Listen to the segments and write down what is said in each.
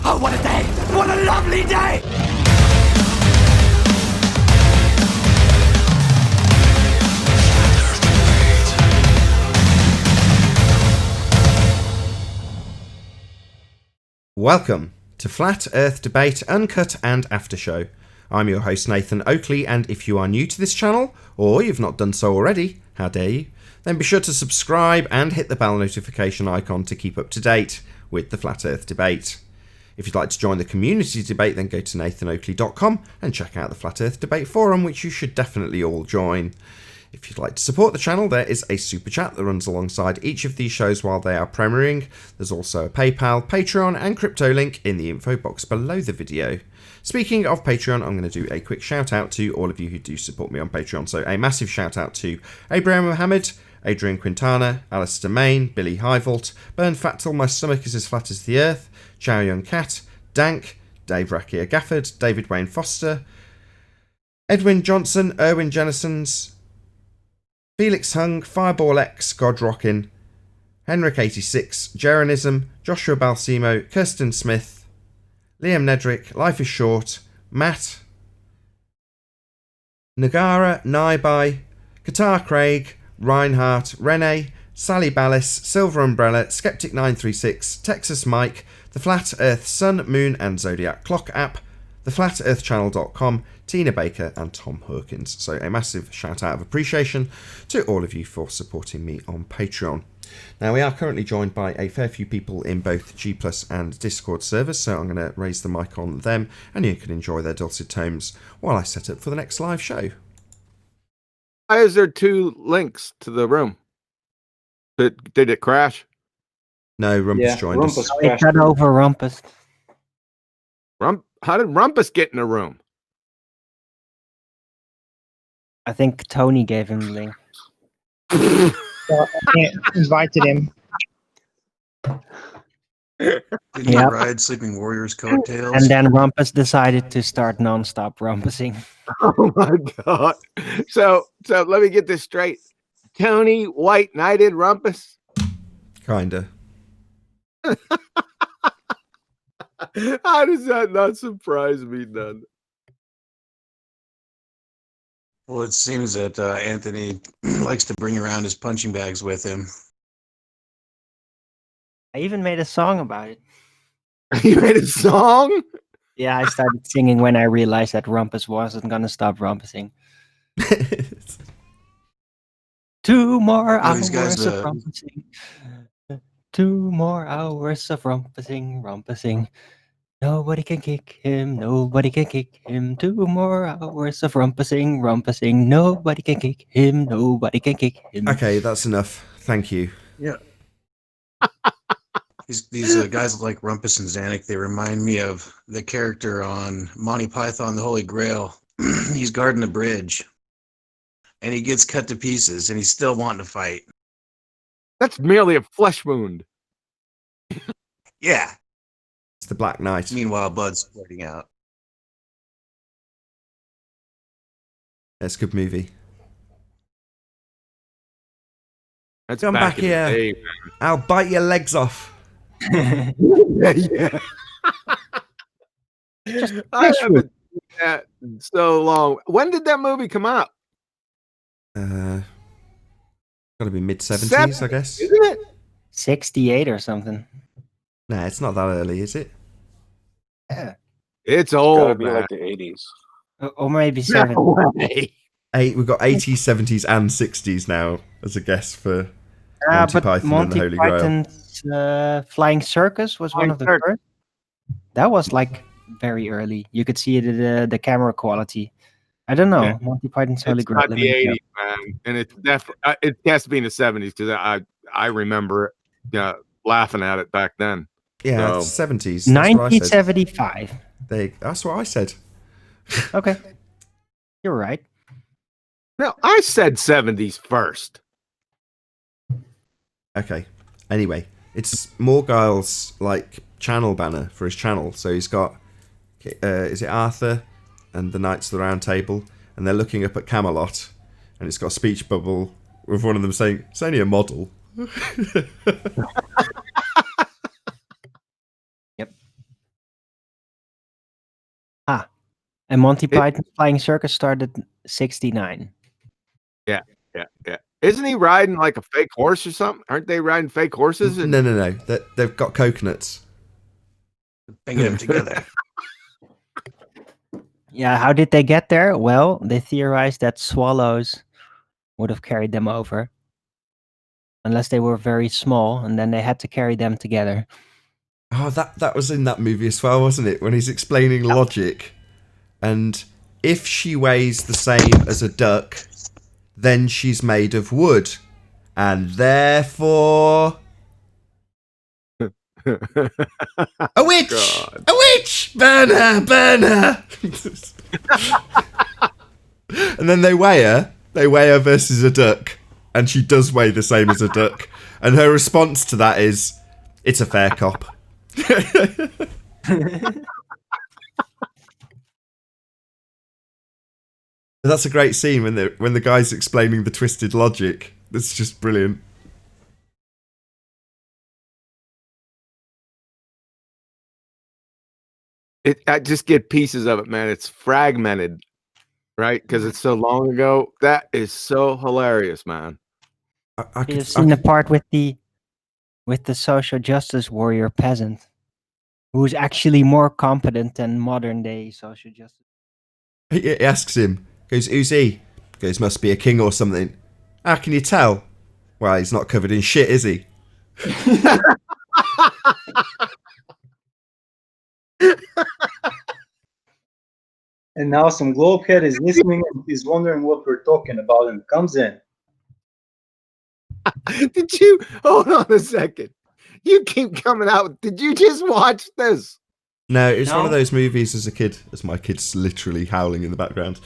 Oh, what a day! What a lovely day! Welcome to Flat Earth Debate Uncut and After Show. I'm your host Nathan Oakley, and if you are new to this channel, or you've not done so already, how dare you, then be sure to subscribe and hit the bell notification icon to keep up to date with the Flat Earth Debate. If you'd like to join the community debate, then go to nathanoakley.com and check out the Flat Earth Debate forum, which you should definitely all join. If you'd like to support the channel, there is a super chat that runs alongside each of these shows while they are premiering. There's also a PayPal, Patreon and crypto link in the info box below the video. Speaking of Patreon, I'm going to do a quick shout out to all of you who do support me on Patreon. So a massive shout out to Abraham Mohammed, Adrian Quintana, Alistair Main, Billy Highvolt, Bern Fattel, My Stomach is as Flat as the Earth, Chow Young Cat, Dank, Dave Rakia Gafford, David Wayne Foster, Edwin Johnson, Erwin Jennisons, Felix Hung, Fireball X, Godrockin, Henrik86, Jeronism, Joshua Balsimo, Kirsten Smith, Liam Nedrick, Life is Short, Matt, Nagara, Naibai, Qatar Craig, Reinhardt, Rene, Sally Ballis, Silver Umbrella, Skeptic936, Texas Mike, The Flat Earth Sun, Moon and Zodiac Clock app, theflatearthchannel.com, Tina Baker and Tom Hawkins. So a massive shout out of appreciation to all of you for supporting me on Patreon. Now we are currently joined by a fair few people in both G+ and Discord servers, so I'm going to raise the mic on them and you can enjoy their dulcet tones while I set up for the next live show. Why is there two links to the room? Did it crash? No, Rumpus joined Rumpus us. crashed. Cut over Rumpus. How did Rumpus get in the room? I think Tony gave him the link. So I invited him. Didn't Yep. you ride Sleeping Warriors coattails? And then Rumpus decided to start non-stop rumpusing. Oh my god! So let me get this straight. Tony White knighted Rumpus. Kinda. How does that not surprise me none? Well, it seems that Anthony likes to bring around his punching bags with him. I even made a song about it. You made a song? Yeah, I started singing when I realized that Rumpus wasn't gonna stop rumpusing. 2 more Oh, these hours guys, of rumpusing. 2 more hours of rumpusing. Nobody can kick him, nobody can kick him. 2 more hours of rumpusing. Nobody can kick him, nobody can kick him. Okay, that's enough. Thank you. Yeah. These guys like Rumpus and Zanuck. They remind me of the character on Monty Python, the Holy Grail. He's guarding a bridge, and he gets cut to pieces, and he's still wanting to fight. That's merely a flesh wound. Yeah. It's the Black Knight. Meanwhile, blood's squirting out. It's a good movie. That's Come back in the here. day, I'll bite your legs off. man. Yeah. I haven't seen that in so long. When did that movie come out? Gotta be mid-70s, I guess. Isn't it? 68 or something. Nah, it's not that early, is it? Yeah. It's Gotta old, be man. like the 80s. Or maybe 7. No way. We've got 80s, 70s, and 60s now as a guess for Monty But Python and Monty the Holy Grail. Python's Flying Circus was one of the Flying first. That was like very early. You could see it in the camera quality. I don't know. Yeah. Monty Python's Holy It's Grail. not the 80s, man. And it's definitely, it has to be in the 70s because I remember laughing at it back then. Yeah, No. it's 70s. That's what I said. 1975. That's what I said. Okay. You're right. No, I said 70s first. Okay. Anyway, it's Morgile's like channel banner for his channel. So he's got, is it Arthur and the Knights of the Round Table, and they're looking up at Camelot, and it's got a speech bubble with one of them saying, "It's only a model." Yep. And Monty Python Flying Circus started 69. Yeah. Isn't he riding like a fake horse or something? Aren't they riding fake horses? No. They've got coconuts. Banging them together. Yeah, how did they get there? Well, they theorized that swallows would have carried them over. Unless they were very small, and then they had to carry them together. Oh, that was in that movie as well, wasn't it? When he's explaining logic. And if she weighs the same as a duck, then she's made of wood. And therefore... a witch! God. A witch! Burn her! Burn her! And then they weigh her. They weigh her versus a duck. And she does weigh the same as a duck. And her response to that is, it's a fair cop. That's a great scene when the guy's explaining the twisted logic. That's just brilliant. I just get pieces of it, man. It's fragmented, right? Because it's so long ago. That is so hilarious, man. You've seen the part with the social justice warrior peasant, who's actually more competent than modern day social justice. He asks him, goes, who's he? Goes, must be a king or something. How can you tell? Well, he's not covered in shit, is he? And now some globehead is listening and is wondering what we're talking about and comes in. Did you hold on a second? You keep coming out. Did you just watch this? No, it's one of those movies as a kid, as my kid's literally howling in the background.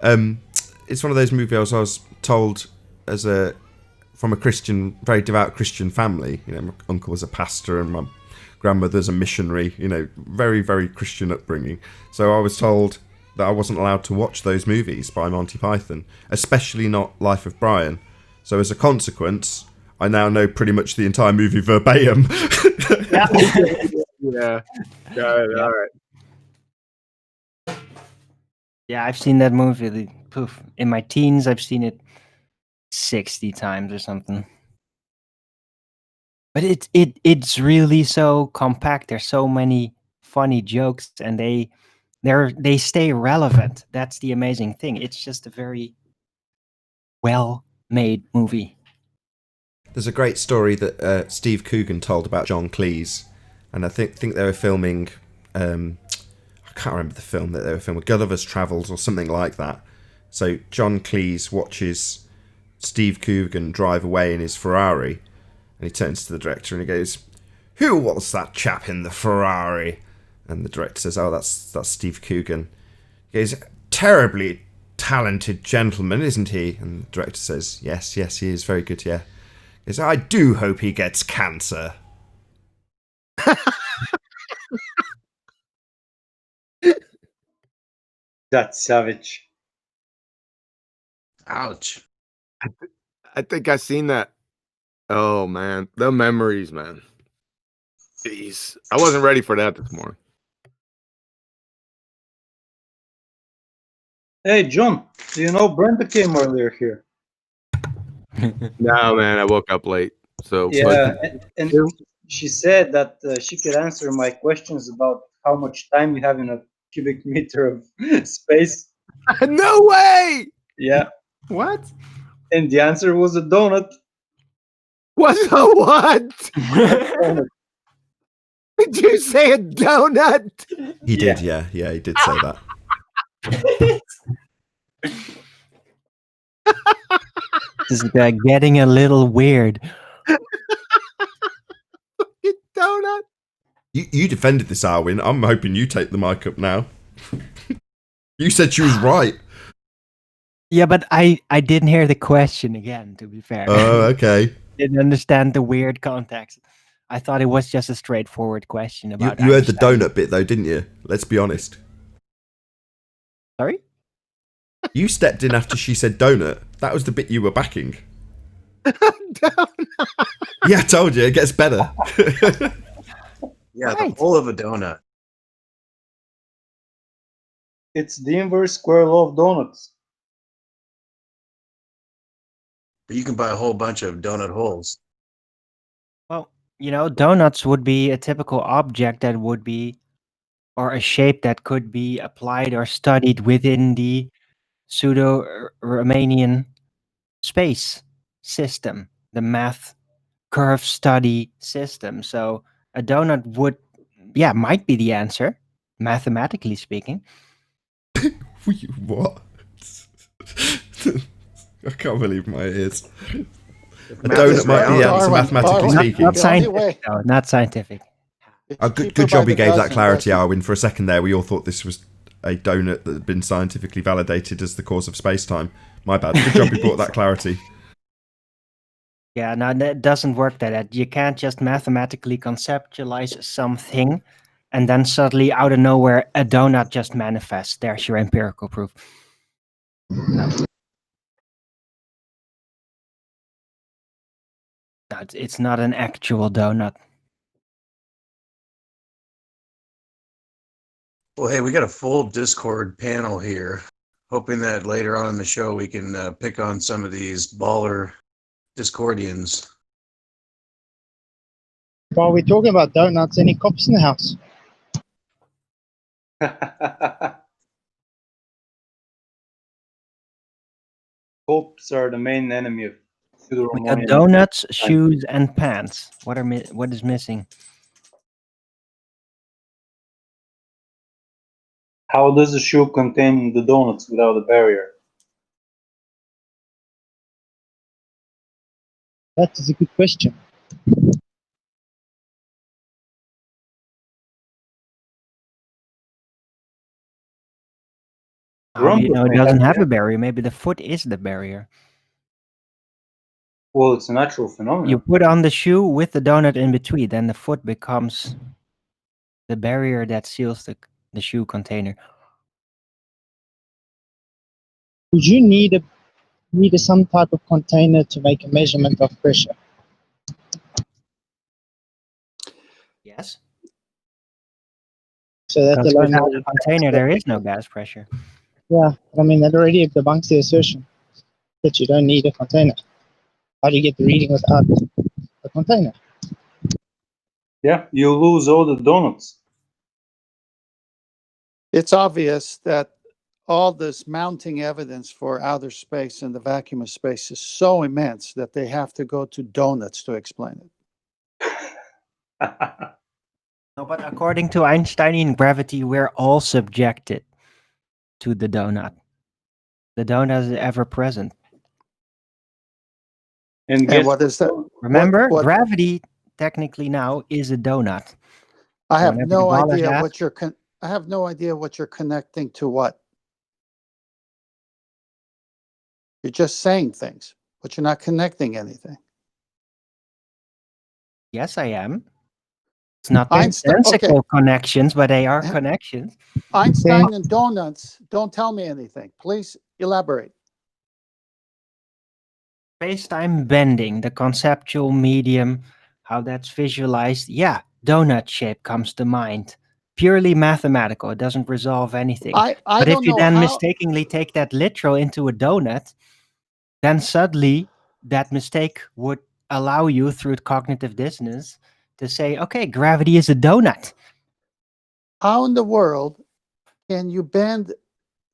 It's one of those movies I was told from a Christian, very devout Christian family. You know, my uncle was a pastor and my grandmother's a missionary. You know, very, very Christian upbringing. So I was told that I wasn't allowed to watch those movies by Monty Python, especially not Life of Brian. So as a consequence, I now know pretty much the entire movie verbatim. Yeah. All right. Yeah, I've seen that movie. In my teens, I've seen it 60 times or something. But it's really so compact. There's so many funny jokes, and they stay relevant. That's the amazing thing. It's just a very well-made movie. There's a great story that Steve Coogan told about John Cleese, and I think they were filming. I can't remember the film that they were filming. Gulliver's Travels or something like that. So John Cleese watches Steve Coogan drive away in his Ferrari, and he turns to the director and he goes, "Who was that chap in the Ferrari?" And the director says, "Oh, that's Steve Coogan." He goes, "Terribly talented gentleman, isn't he?" And the director says, Yes, he is very good, yeah. He goes, "I do hope he gets cancer." That's savage. Ouch. I think I've seen that. Oh man, the memories, man. Jeez, I wasn't ready for that this morning. Hey, John, do you know Brenda came earlier here? No, man, I woke up late. So Yeah, and she said that she could answer my questions about how much time you have in a cubic meter of space. no way. Yeah, What? and the answer was a donut. What's a what? Donut. Did you say a donut? He did, yeah, he did say that. This is getting a little weird. Donut. You defended this, Arwin. I'm hoping you take the mic up now. You said she was right. Yeah, but I didn't hear the question again, to be fair. Oh, okay. Didn't understand the weird context. I thought it was just a straightforward question You about heard the Einstein. donut bit though, didn't you? Let's be honest. Sorry? You stepped in after she said donut. That was the bit you were backing. Donut. Yeah, I told you, it gets better. Yeah, Right. the whole of a donut. It's the inverse square law of donuts. But you can buy a whole bunch of donut holes. Well, donuts would be a typical object that would be, or a shape that could be applied or studied within the pseudo-Riemannian space system, the math curve study system. So a donut might be the answer, mathematically speaking. What? I can't believe my ears. If A math donut is might be the reality- answer, mathematically Darwin. speaking. Not The only way- scientific, though, not scientific. It's Good cheaper job by you the gave that dozen, clarity, doesn't it? Arwin. For a second there, we all thought this was a donut that had been scientifically validated as the cause of space-time. My bad. Good job you brought that clarity. Yeah, no, that doesn't work that. You can't just mathematically conceptualize something and then suddenly out of nowhere a donut just manifests. There's your empirical proof. No. No, it's not an actual donut. Well, hey, we got a full Discord panel here. Hoping that later on in the show we can pick on some of these baller Discordians. While we're talking about donuts, any cops in the house? Hopes are the main enemy of We got pseudo-Riemannian. donuts, shoes, and pants. What is missing? How does a shoe contain the donuts without a barrier? That is a good question. How do you know it Rumpus, doesn't have yeah. a barrier? Maybe the foot is the barrier. Well, it's a natural phenomenon. You put on the shoe with the donut in between, then the foot becomes the barrier that seals the shoe container. Would you need some type of container to make a measurement of pressure? Yes. So that Because alone, without a container, there is no gas pressure. yeah. I mean, that already debunks the assertion that you don't need a container. How do you get the reading without a container? Yeah, you lose all the donuts. It's obvious that all this mounting evidence for outer space and the vacuum of space is so immense that they have to go to donuts to explain it. No, but according to Einsteinian gravity, we're all subjected to the donut. The donut is ever present. And And guess what is that? Remember, what- gravity technically now is a donut. I have whenever no the ball is idea asked- what you're I have no idea what you're connecting to what. You're just saying things, but you're not connecting anything. Yes, I am. It's not Einstein- nonsensical okay. connections, but they are connections. Einstein and donuts, don't tell me anything. Please elaborate. Space-time bending, the conceptual medium, how that's visualized. Yeah, donut shape comes to mind. Purely mathematical. It doesn't resolve anything. I But if don't you know then how. mistakenly take that literal into a donut, then suddenly that mistake would allow you through cognitive dissonance to say, okay, gravity is a donut. How in the world can you bend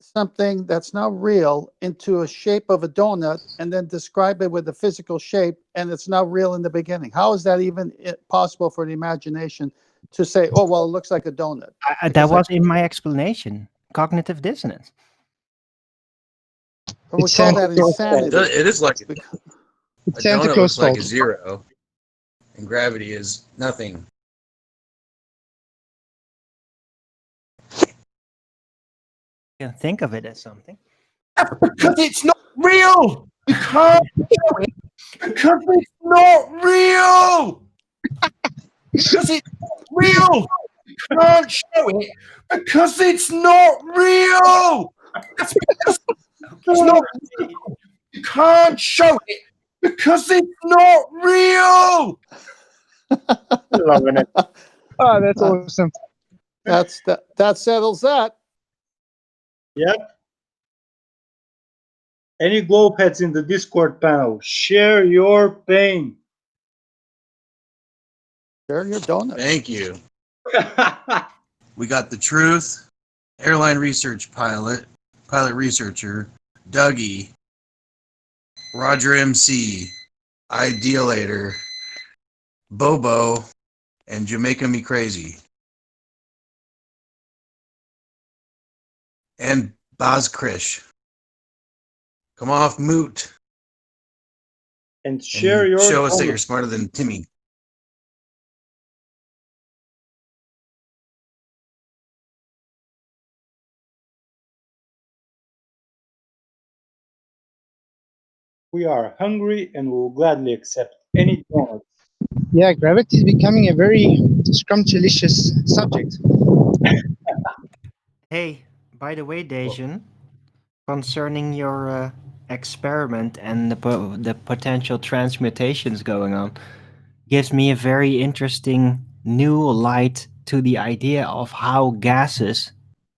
something that's not real into a shape of a donut and then describe it with a physical shape and it's not real in the beginning? How is that even possible for the imagination to say, oh, well, it looks like a donut? That Because was in my explanation. Cognitive dissonance. But we It's call Santa that Claus insanity. It is like It's a Santa donut Claus looks like a fault. zero, and gravity is nothing. You can think of it as something. Because it's not real! You can't show it because it's not real! Because it's not real! You can't show it because it's not real! That's because it's not real. You can't show it because it's not real! Loving it. Oh, that's awesome. That settles that. Yep. Any globe heads in the Discord panel, share your pain. Share your donut. Thank you. We got the truth, airline research pilot researcher, Dougie, Roger MC, Idealator, Bobo, and Jamaica Me Crazy. And Baz Krish. Come off moot And share and your show us that donut. you're smarter than Timmy. We are hungry and will gladly accept any donut. Yeah, gravity is becoming a very scrumptious subject. Hey, by the way, Dejan, concerning your experiment and the potential transmutations going on, gives me a very interesting new light to the idea of how gases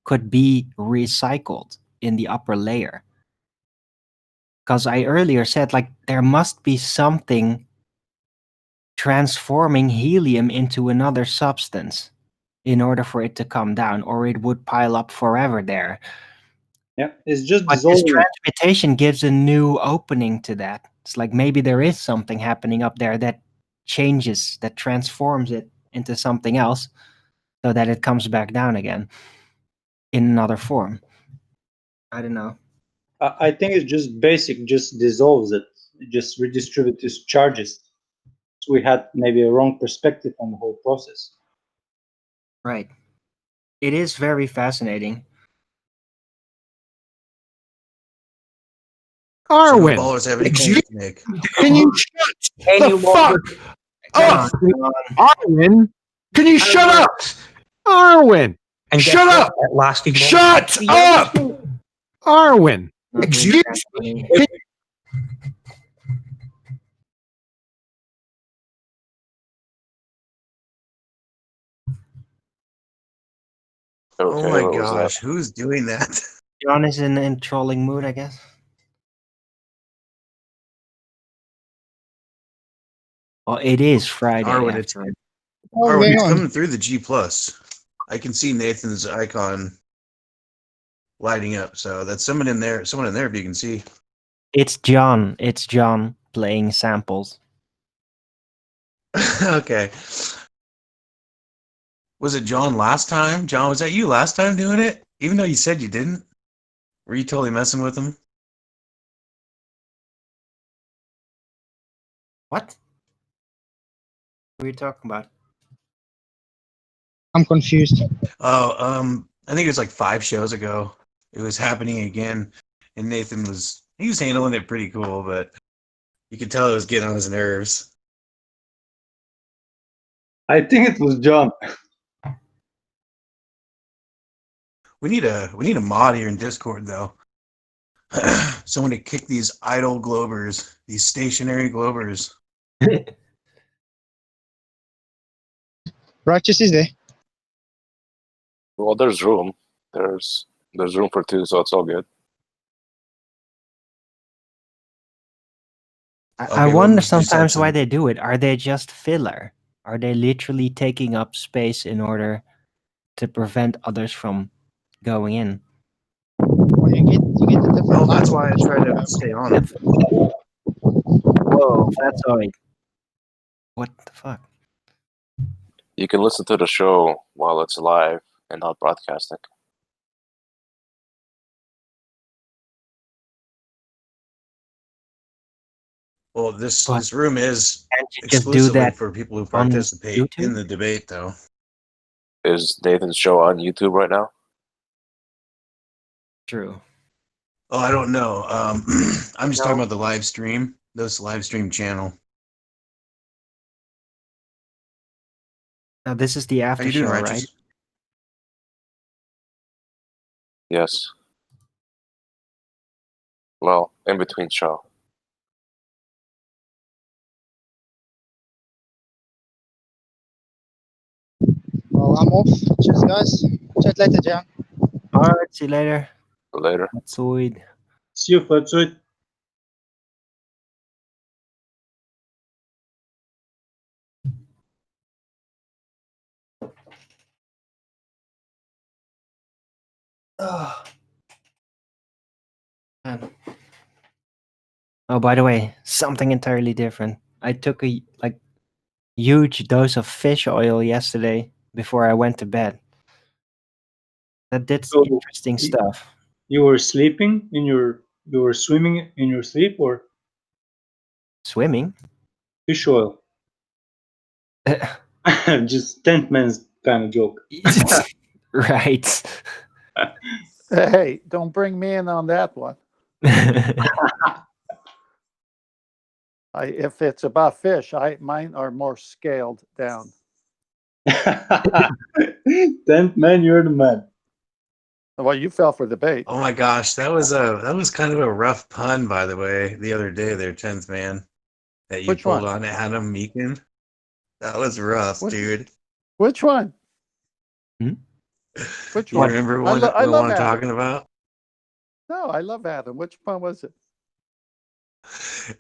could be recycled in the upper layer. Because I earlier said, like, there must be something transforming helium into another substance in order for it to come down, or it would pile up forever there. Yeah, it's just But this dissolving. transmutation gives a new opening to that. It's like maybe there is something happening up there that changes, that transforms it into something else so that it comes back down again in another form. I don't know. I think it's just basic, just dissolves it, just redistributes charges. So we had maybe a wrong perspective on the whole process. Right. It is very fascinating. So Arwen, ballers have any Excuse- claims to make. can you shut Any the longer- fuck Come up? on. Arwen, can you shut up? Arwen, And guess shut what? up! At last, he Shut up! Arwen, Not really excuse fascinating. me. Oh Okay, my what was that? gosh, who's doing that? John is in trolling mood, I guess. Well, it is Friday. Arwen, after it's all. Oh, Arwen, hang it's on. coming through the G plus. I can see Nathan's icon lighting up. So that's someone in there. Someone in there, if you can see. It's John. It's John playing samples. Okay. Was it John last time? John, was that you last time doing it? Even though you said you didn't? Were you totally messing with him? What? What are you talking about? I'm confused. Oh, I think it was like 5 shows ago. It was happening again, and Nathan was handling it pretty cool, but you could tell it was getting on his nerves. I think it was John. We need a mod here in Discord though. Someone to kick these idle globers, these stationary globers. Righteous is there. Well, there's room. There's room for 2, so it's all good. I Okay, wonder well, just have sometimes why some- they do it. Are they just filler? Are they literally taking up space in order to prevent others from going in? Well, you get the different. Well, that's lines. why I try to stay on it. Whoa, that's all right. What the fuck? You can listen to the show while it's live and not broadcasting. Well, this But room is can't you just do exclusively that for people who on participate YouTube? in the debate, though. Is Nathan's show on YouTube right now? True. Oh, I don't know. I'm just No. talking about the live stream. This live stream channel. Now this is the How after you doing, show, Righteous? right? Yes. Well, in between show. Well, I'm off. Cheers, guys. Chat later, John. All right, see you later. Later. Fatsoid. See you, Fatsoid. Oh. Man. Oh, by the way, something entirely different. I took a huge dose of fish oil yesterday before I went to bed. That did So, interesting stuff. You were sleeping in your. You were swimming in your sleep, or Swimming? fish oil? Just tent man's kind of joke. Right. Hey, don't bring me in on that one. If it's about fish, mine are more scaled down. Tent man, you're the man. Well, you fell for the bait. Oh my gosh, that was kind of a rough pun, by the way, the other day there, 10th man, that you Which pulled one? on Adam Meekin. That was rough, dude. Which one? Hmm? Which You one? remember I the love one I'm Adam. talking about? No, I love Adam. Which one was it?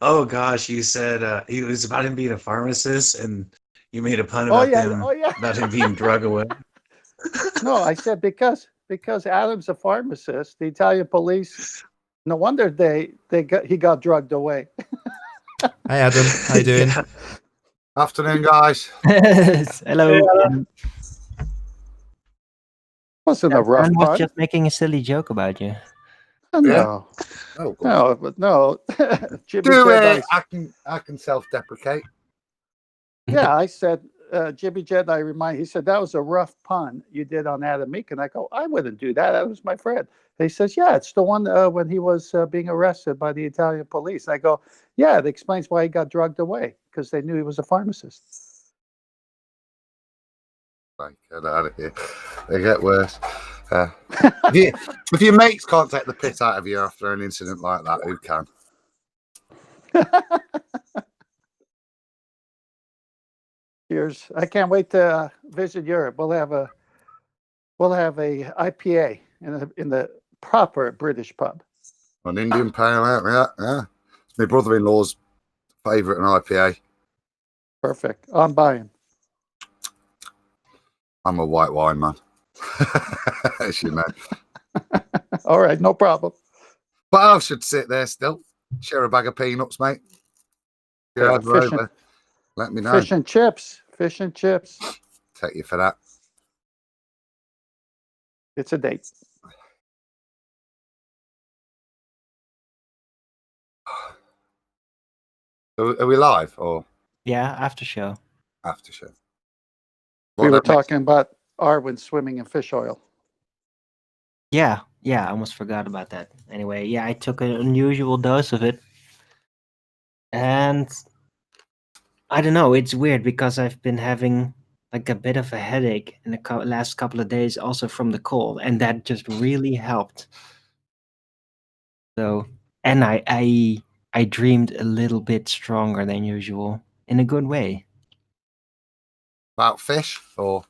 Oh gosh, you said it was about him being a pharmacist, and you made a pun Oh about yeah, oh yeah. about him being drug away. No, I said because Adam's a pharmacist. The Italian police. No wonder he got drugged away. Hey Adam, how you doing? Yeah. Afternoon, guys. Hello. Wasn't a rough Dan was pun. just making a silly joke about you. No, Oh, good. no, but no. Jimmy Do Jedi. it. I can self-deprecate. Yeah, I said, Jimmy Jedi he said, that was a rough pun you did on Adam Meek. And I go, I wouldn't do that. That was my friend. And he says, yeah, it's the one when he was being arrested by the Italian police. I go, yeah, it explains why he got drugged away, because they knew he was a pharmacist. Like, get out of here. They get worse. If your mates can't take the piss out of you after an incident like that, who can? Cheers. I can't wait to visit Europe. We'll have a IPA in the proper British pub. An Indian pale ale, yeah. It's my brother-in-law's favourite, an IPA. Perfect. I'm buying. I'm a white wine man, as you know. All right, no problem. But I should sit there still, share a bag of peanuts, mate. Yeah, Over. Let me know. Fish and chips. Fish and chips. Take you for that. It's a date. Are we live or Yeah, after show. after show? We were talking about Arwen swimming in fish oil. Yeah, I almost forgot about that. Anyway, yeah, I took an unusual dose of it. And I don't know, it's weird because I've been having like a bit of a headache in the last couple of days, also from the cold, and that just really helped. So, and I dreamed a little bit stronger than usual in a good way. About fish or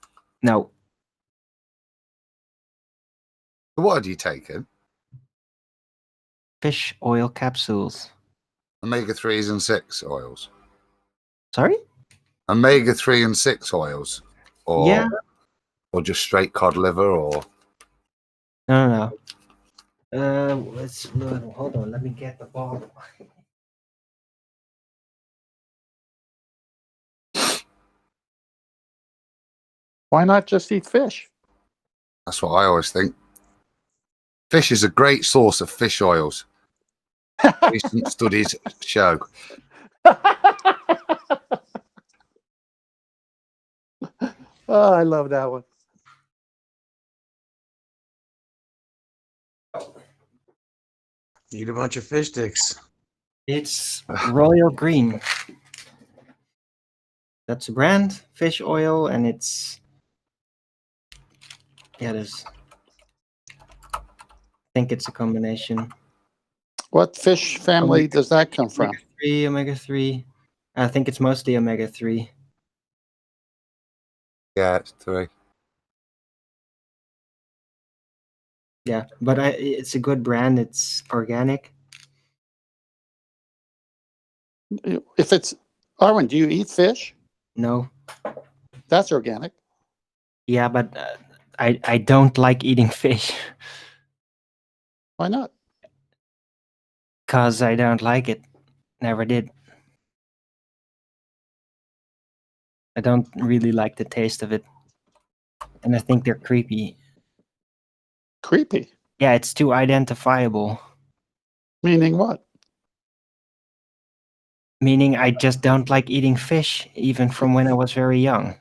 No, what are you taking? fish oil capsules. Omega-3s and 6 oils. Sorry? Omega-3 and 6 oils, or Yeah. or just straight cod liver, or No. Hold on. Let me get the bottle. Why not just eat fish? that's what I always think. Fish is a great source of fish oils. Recent studies show. Oh, I love that one. Eat a bunch of fish sticks. It's Royal Green. That's a brand, fish oil, and it's there's. I think it's a combination. What fish family does that come from? Omega-3. I think it's mostly omega-3. Yeah, it's 3. Yeah, but it's a good brand. It's organic. If it's Arwen, do you eat fish? No. That's organic. Yeah, but I don't like eating fish Why not? because I don't like it. Never did. I don't really like the taste of it, and I think they're creepy. Creepy. Yeah, it's too identifiable. Meaning what? Meaning I just don't like eating fish, even from when I was very young.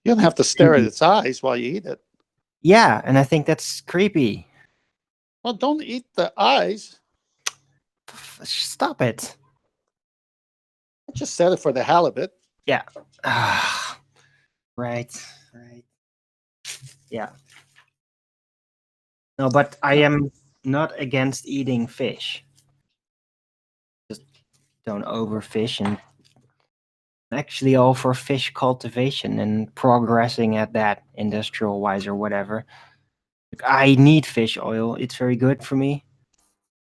You don't have to stare at its eyes while you eat it. Yeah, and I think that's creepy. Well, don't eat the eyes. Stop it. I just said it for the hell of it. Yeah. Right. Yeah. No, but I am not against eating fish. Just don't overfish, and actually all for fish cultivation and progressing at that industrial wise or whatever. I need fish oil. It's very good for me.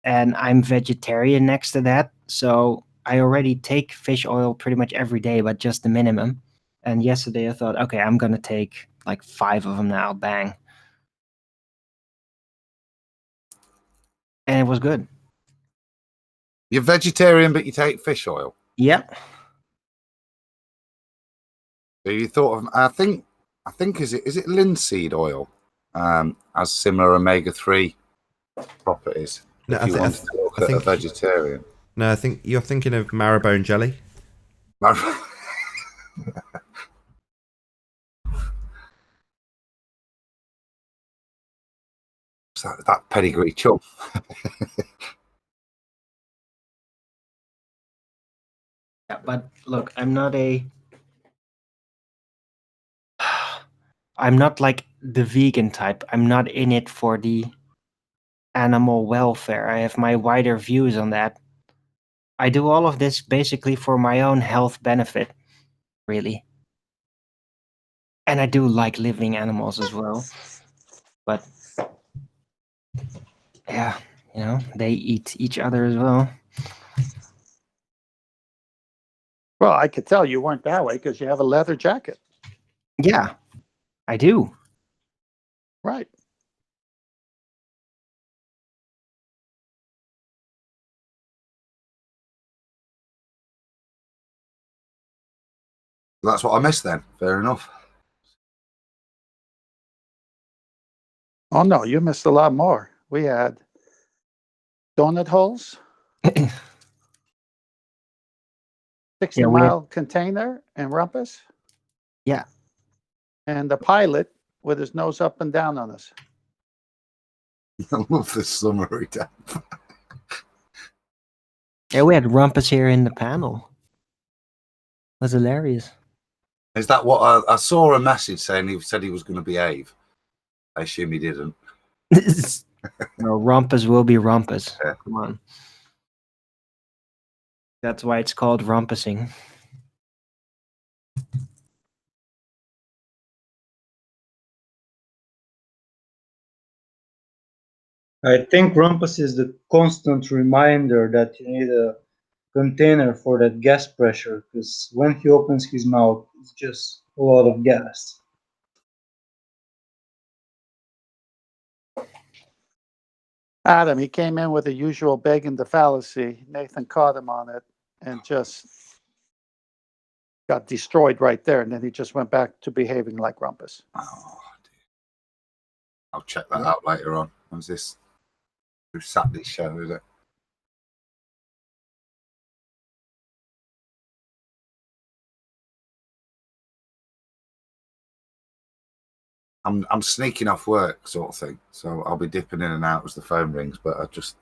And I'm vegetarian next to that. So I already take fish oil pretty much every day, but just the minimum. And yesterday I thought, okay, I'm going to take like 5 of them now. Bang. And it was good. You're vegetarian, but you take fish oil. Yep. So you thought of? I think is it linseed oil? Has similar omega-3 properties. No, if you want to look at a vegetarian. No, I think you're thinking of marrowbone jelly. that pedigree chum. Yeah, but look, I'm not like the vegan type. I'm not in it for the animal welfare. I have my wider views on that. I do all of this basically for my own health benefit, really. And I do like living animals as well. But yeah, they eat each other as well. Well, I could tell you weren't that way because you have a leather jacket. Yeah, I do. Right. That's what I missed then. Fair enough. Oh, no, you missed a lot more. We had donut holes, 60-mile container and rumpus. Yeah. And the pilot with his nose up and down on us. I love this summary, Dan. Yeah, we had rumpus here in the panel. It was hilarious. Is that what I saw a message saying he said he was going to behave? I assume he didn't. No, rumpus will be rumpus. Yeah. Come on. That's why it's called rumpusing. I think rumpus is the constant reminder that you need a container for that gas pressure, because when he opens his mouth, it's just a lot of gas. Adam, he came in with the usual begging the fallacy. Nathan caught him on it and just got destroyed right there. And then he just went back to behaving like rumpus. Oh, dear. I'll check that out later on. When's this? Saturday's show, is it? I'm sneaking off work, sort of thing. So I'll be dipping in and out as the phone rings. But I just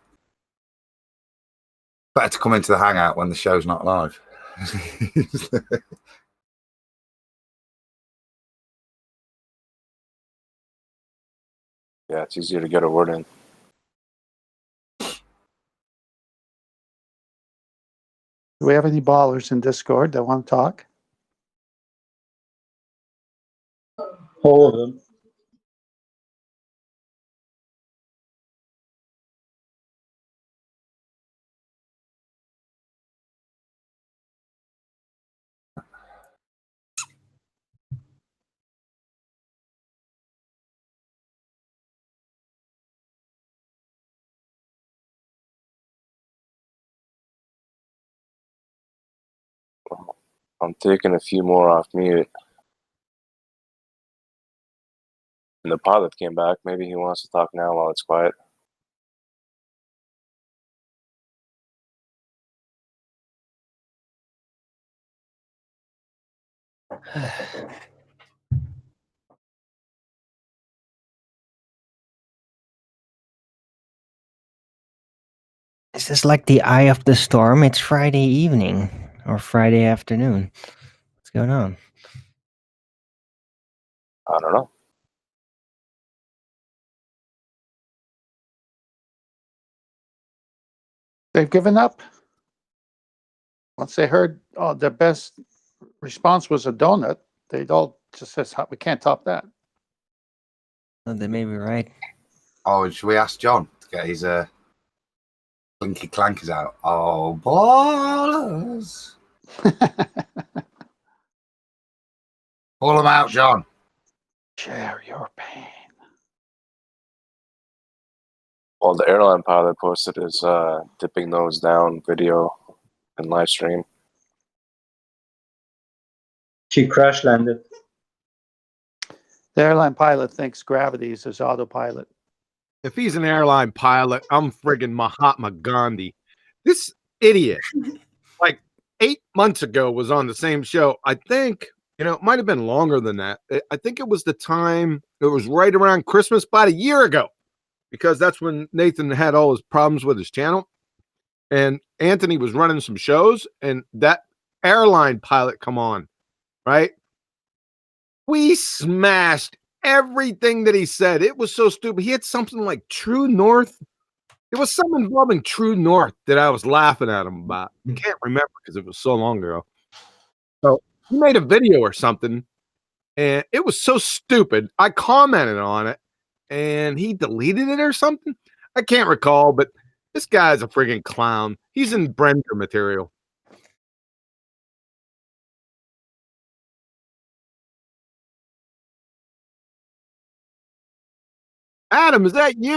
better to come into the hangout when the show's not live. Yeah, it's easier to get a word in. Do we have any ballers in Discord that want to talk? All of them. I'm taking a few more off mute. And the pilot came back. Maybe he wants to talk now while it's quiet. This is like the eye of the storm. It's Friday evening or Friday afternoon. What's going on? I don't know. They've given up. Once they heard, oh, their best response was a donut, they all just says, we can't top that. Oh, they may be right. Oh, should we ask John to get his clinky clankers out? Oh, ballers. Pull them out, John. Share your pain. Well, the airline pilot posted his dipping nose down video and live stream. She crash landed. The airline pilot thinks gravity is his autopilot. If he's an airline pilot, I'm friggin' Mahatma Gandhi. This idiot, like 8 months ago, was on the same show. I think, it might have been longer than that. I think it was the time, it was right around Christmas, about a year ago, because that's when Nathan had all his problems with his channel. And Anthony was running some shows, and that airline pilot come on, right? We smashed everything that he said. It was so stupid. He had something like True North. It was something involving True North that I was laughing at him about. I can't remember because it was so long ago. So he made a video or something, and it was so stupid. I commented on it, and he deleted it or something. I can't recall, but this guy's a friggin' clown. He's in Brender material. Adam, is that you?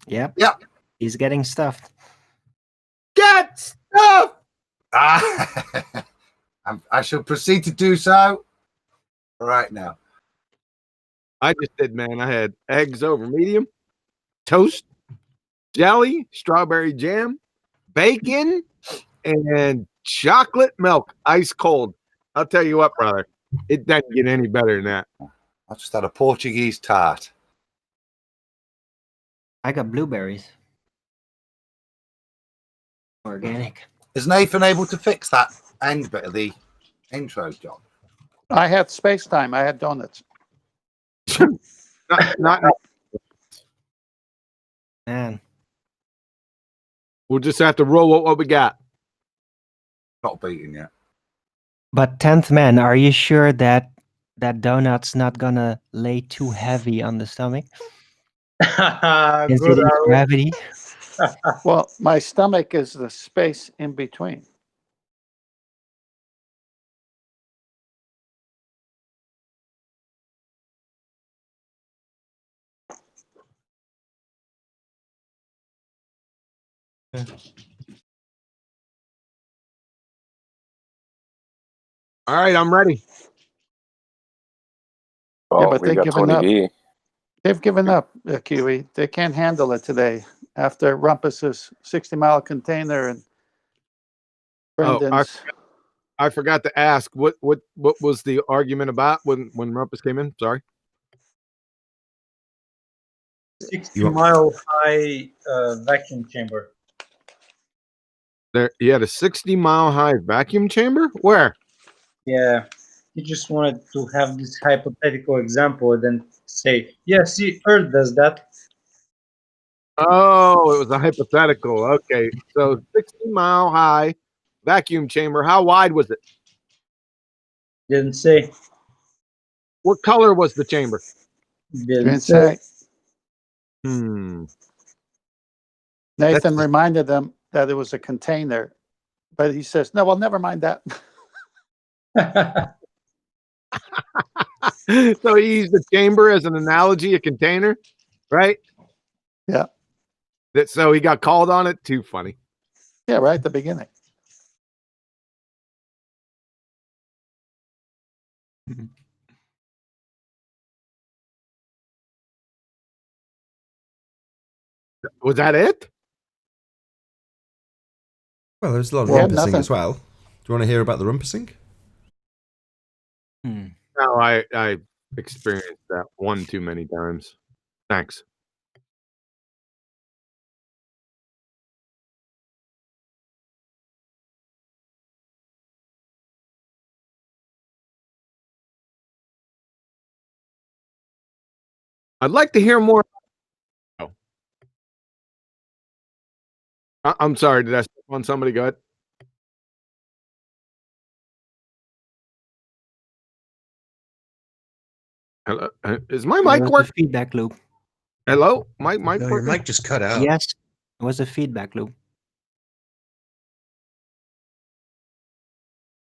Yep. Yep. He's getting stuffed. Get stuff! I shall proceed to do so right now. I just did, man. I had eggs over medium, toast, jelly, strawberry jam, bacon, and chocolate milk, ice cold. I'll tell you what, brother, it doesn't get any better than that. I just had a Portuguese tart. I got blueberries. Organic. Is Nathan able to fix that end bit of the intro, John? I had space time. I had donuts. not, Man. we'll just have to roll what we got. Not beaten yet. But 10th man, are you sure that donut's not gonna lay too heavy on the stomach? Good arrow. Gravity. Well, my stomach is the space in between. All right, I'm ready. Oh, but we they've got given Tony up. B. They've given up, Kiwi. They can't handle it today after Rumpus's 60-mile container and Brendan's. I forgot to ask what was the argument about when Rumpus came in? Sorry. 60-mile high vacuum chamber. There, he had a 60-mile high vacuum chamber. Where? Yeah, he just wanted to have this hypothetical example and then say, yeah, see, Earth does that. Oh, it was a hypothetical. Okay, so 60-mile high vacuum chamber. How wide was it? Didn't say. What color was the chamber? Didn't say. Hmm. Nathan reminded them that it was a container, but he says, no, well, never mind that. So he used the chamber as an analogy, a container, right? Yeah. So he got called on it. Too funny. Yeah, right at the beginning. Was that it? Well, there's a lot of Yeah, rumpusing nothing. as well. Do you want to hear about the rumpusing? Hmm. No, I experienced that one too many times. Thanks. I'd like to hear more. Oh. I'm sorry. Did I step on somebody? Go ahead. Hello? Is my There mic was a working? feedback loop. Hello? My mic No, your working? mic just cut out. Yes, it was a feedback loop.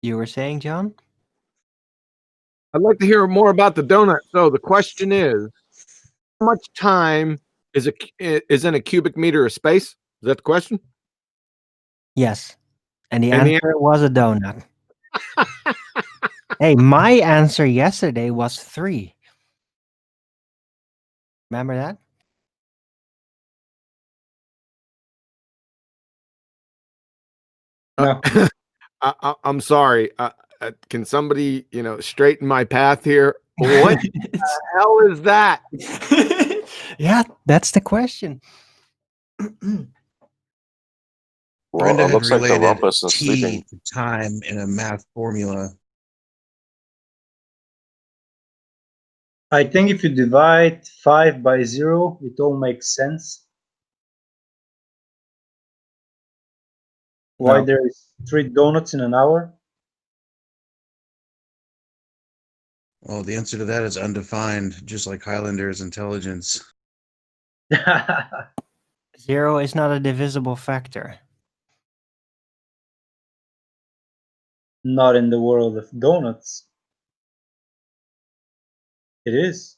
You were saying, John? I'd like to hear more about the donut. So the question is, how much time is in a cubic meter of space? Is that the question? Yes. And the And the answer was a donut. Hey, my answer yesterday was 3. Remember that? No. I'm sorry. Can somebody, straighten my path here? What the hell is that? Yeah, that's the question. Well, Brenda it had looks like the related rumpus is T sleeping. to time in a math formula. I think if you divide 5 by 0, it all makes sense. Why No. there is 3 donuts in an hour? Well, the answer to that is undefined, just like Highlander's intelligence. 0 is not a divisible factor. Not in the world of donuts. It is.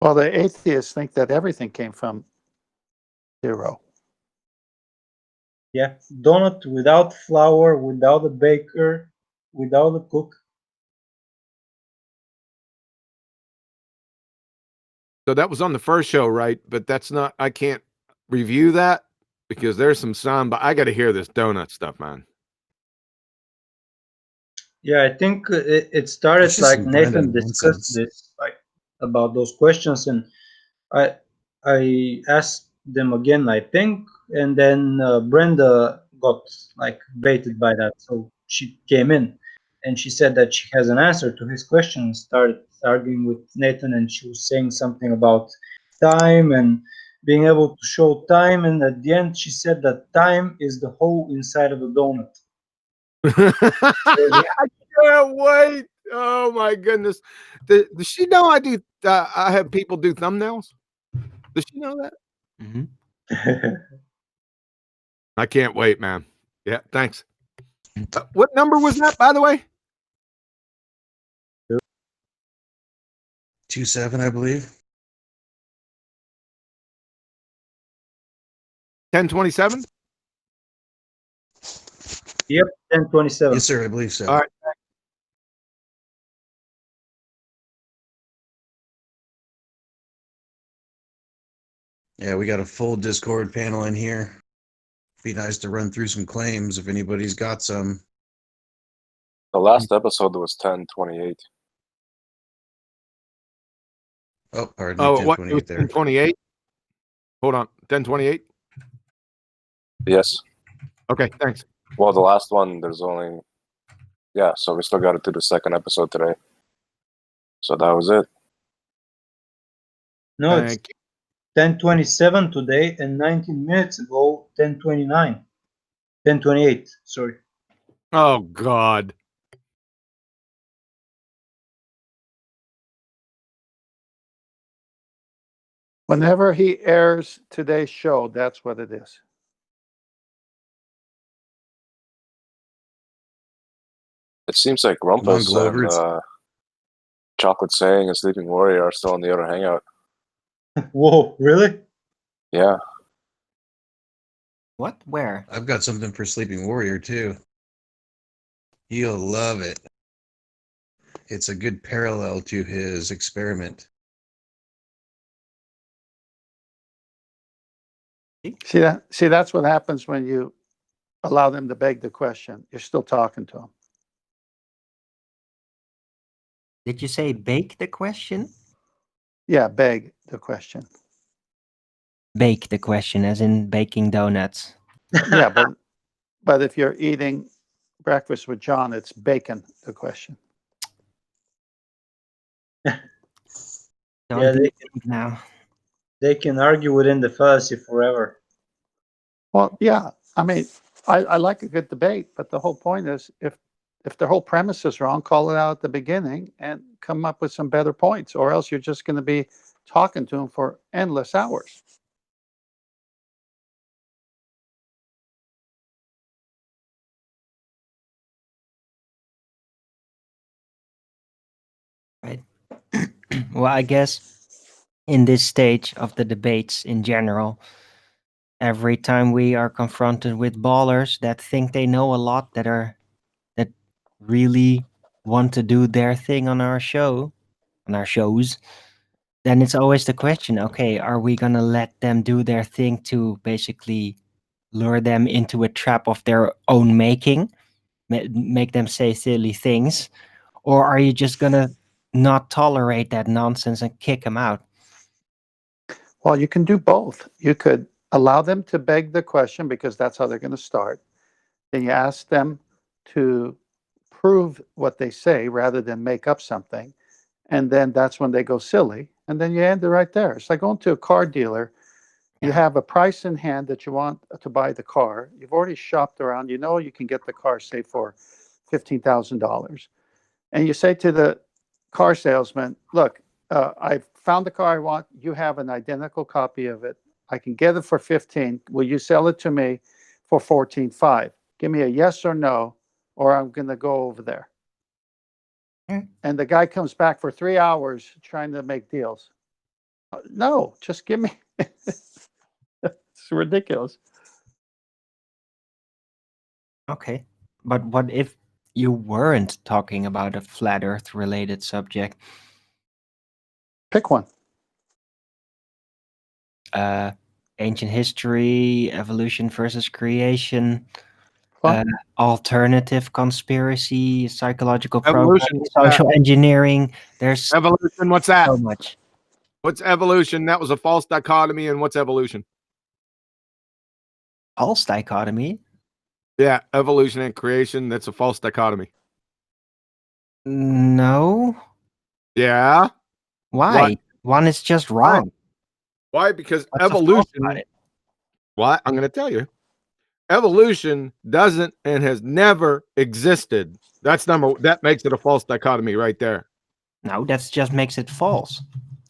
Well, the atheists think that everything came from 0. Yeah, donut without flour, without a baker, without a cook. So that was on the first show, right? But that's not, I can't review that because there's some sound, but I got to hear this donut stuff, man. Yeah, I think it It's started just like some Brenda Nathan discussed nonsense. this, like about those questions, and I asked them again, I think, and then Brenda got like baited by that, so she came in, and she said that she has an answer to his question, and started arguing with Nathan, and she was saying something about time and being able to show time, and at the end she said that time is the hole inside of a donut. I can't wait. Oh my goodness. Does she know I have people do thumbnails? Does she know that? Mm-hmm. I can't wait, man. Yeah, thanks. What number was that, by the way? 2-7, I believe. 1027? Yep, 1027. Yes, sir, I believe so. All right. Yeah, we got a full Discord panel in here. Be nice to run through some claims if anybody's got some. The last episode was 1028. Oh, pardon me, Oh, what? It was 1028 there. 1028? Hold on. 1028? Yes. Okay, thanks. Well, the last one, there's only... Yeah, so we still got to do the second episode today. So that was it. No, it's Thank you. 1027 today, and 19 minutes ago, 1029. 1028, sorry. Oh, God. Whenever he airs today's show, that's what it is. It seems like Come on, Rumpus Glover. and Chocolate Saying and Sleeping Warrior are still in the other hangout. Whoa, really? Yeah. What? Where? I've got something for Sleeping Warrior, too. You'll love it. it's a good parallel to his experiment. See that? See, that's what happens when you allow them to beg the question. You're still talking to them. Did you say bake the question? Yeah, beg the question. Bake the question, as in baking donuts. Yeah, but if you're eating breakfast with John, it's bacon the question. Don't Yeah, be deep now. they can argue within the fallacy forever. Well, yeah. I mean, I like a good debate, but the whole point is if the whole premise is wrong, call it out at the beginning and come up with some better points, or else you're just going to be talking to them for endless hours. Right. Well, I guess in this stage of the debates in general, every time we are confronted with ballers that think they know a lot, that really want to do their thing on our shows, then it's always the question, okay, are we gonna let them do their thing to basically lure them into a trap of their own making, make them say silly things, or are you just gonna not tolerate that nonsense and kick them out? Well, you can do both. You could allow them to beg the question because that's how they're going to start. Then you ask them to prove what they say rather than make up something. And then that's when they go silly. And then you end it right there. It's like going to a car dealer. You have a price in hand that you want to buy the car. You've already shopped around. You know you can get the car, say, for $15,000. And you say to the car salesman, look, I found the car I want. You have an identical copy of it. I can get it for 15. Will you sell it to me for 14.5? Give me a yes or no, or I'm going to go over there. And the guy comes back for 3 hours trying to make deals. No, just give me. It's ridiculous. Okay. But what if you weren't talking about a flat earth related subject? Pick one. Ancient history, evolution versus creation, alternative conspiracy, psychological Evolution, programming, social engineering. There's evolution. What's that? so much. What's evolution? That was a false dichotomy. And what's evolution? False dichotomy? Yeah, evolution and creation. That's a false dichotomy. No. Yeah. Why? What? One is just wrong. Why? Because What's so false evolution. about it? What? I'm going to tell you. Evolution doesn't and has never existed. That makes it a false dichotomy right there. No, that just makes it false.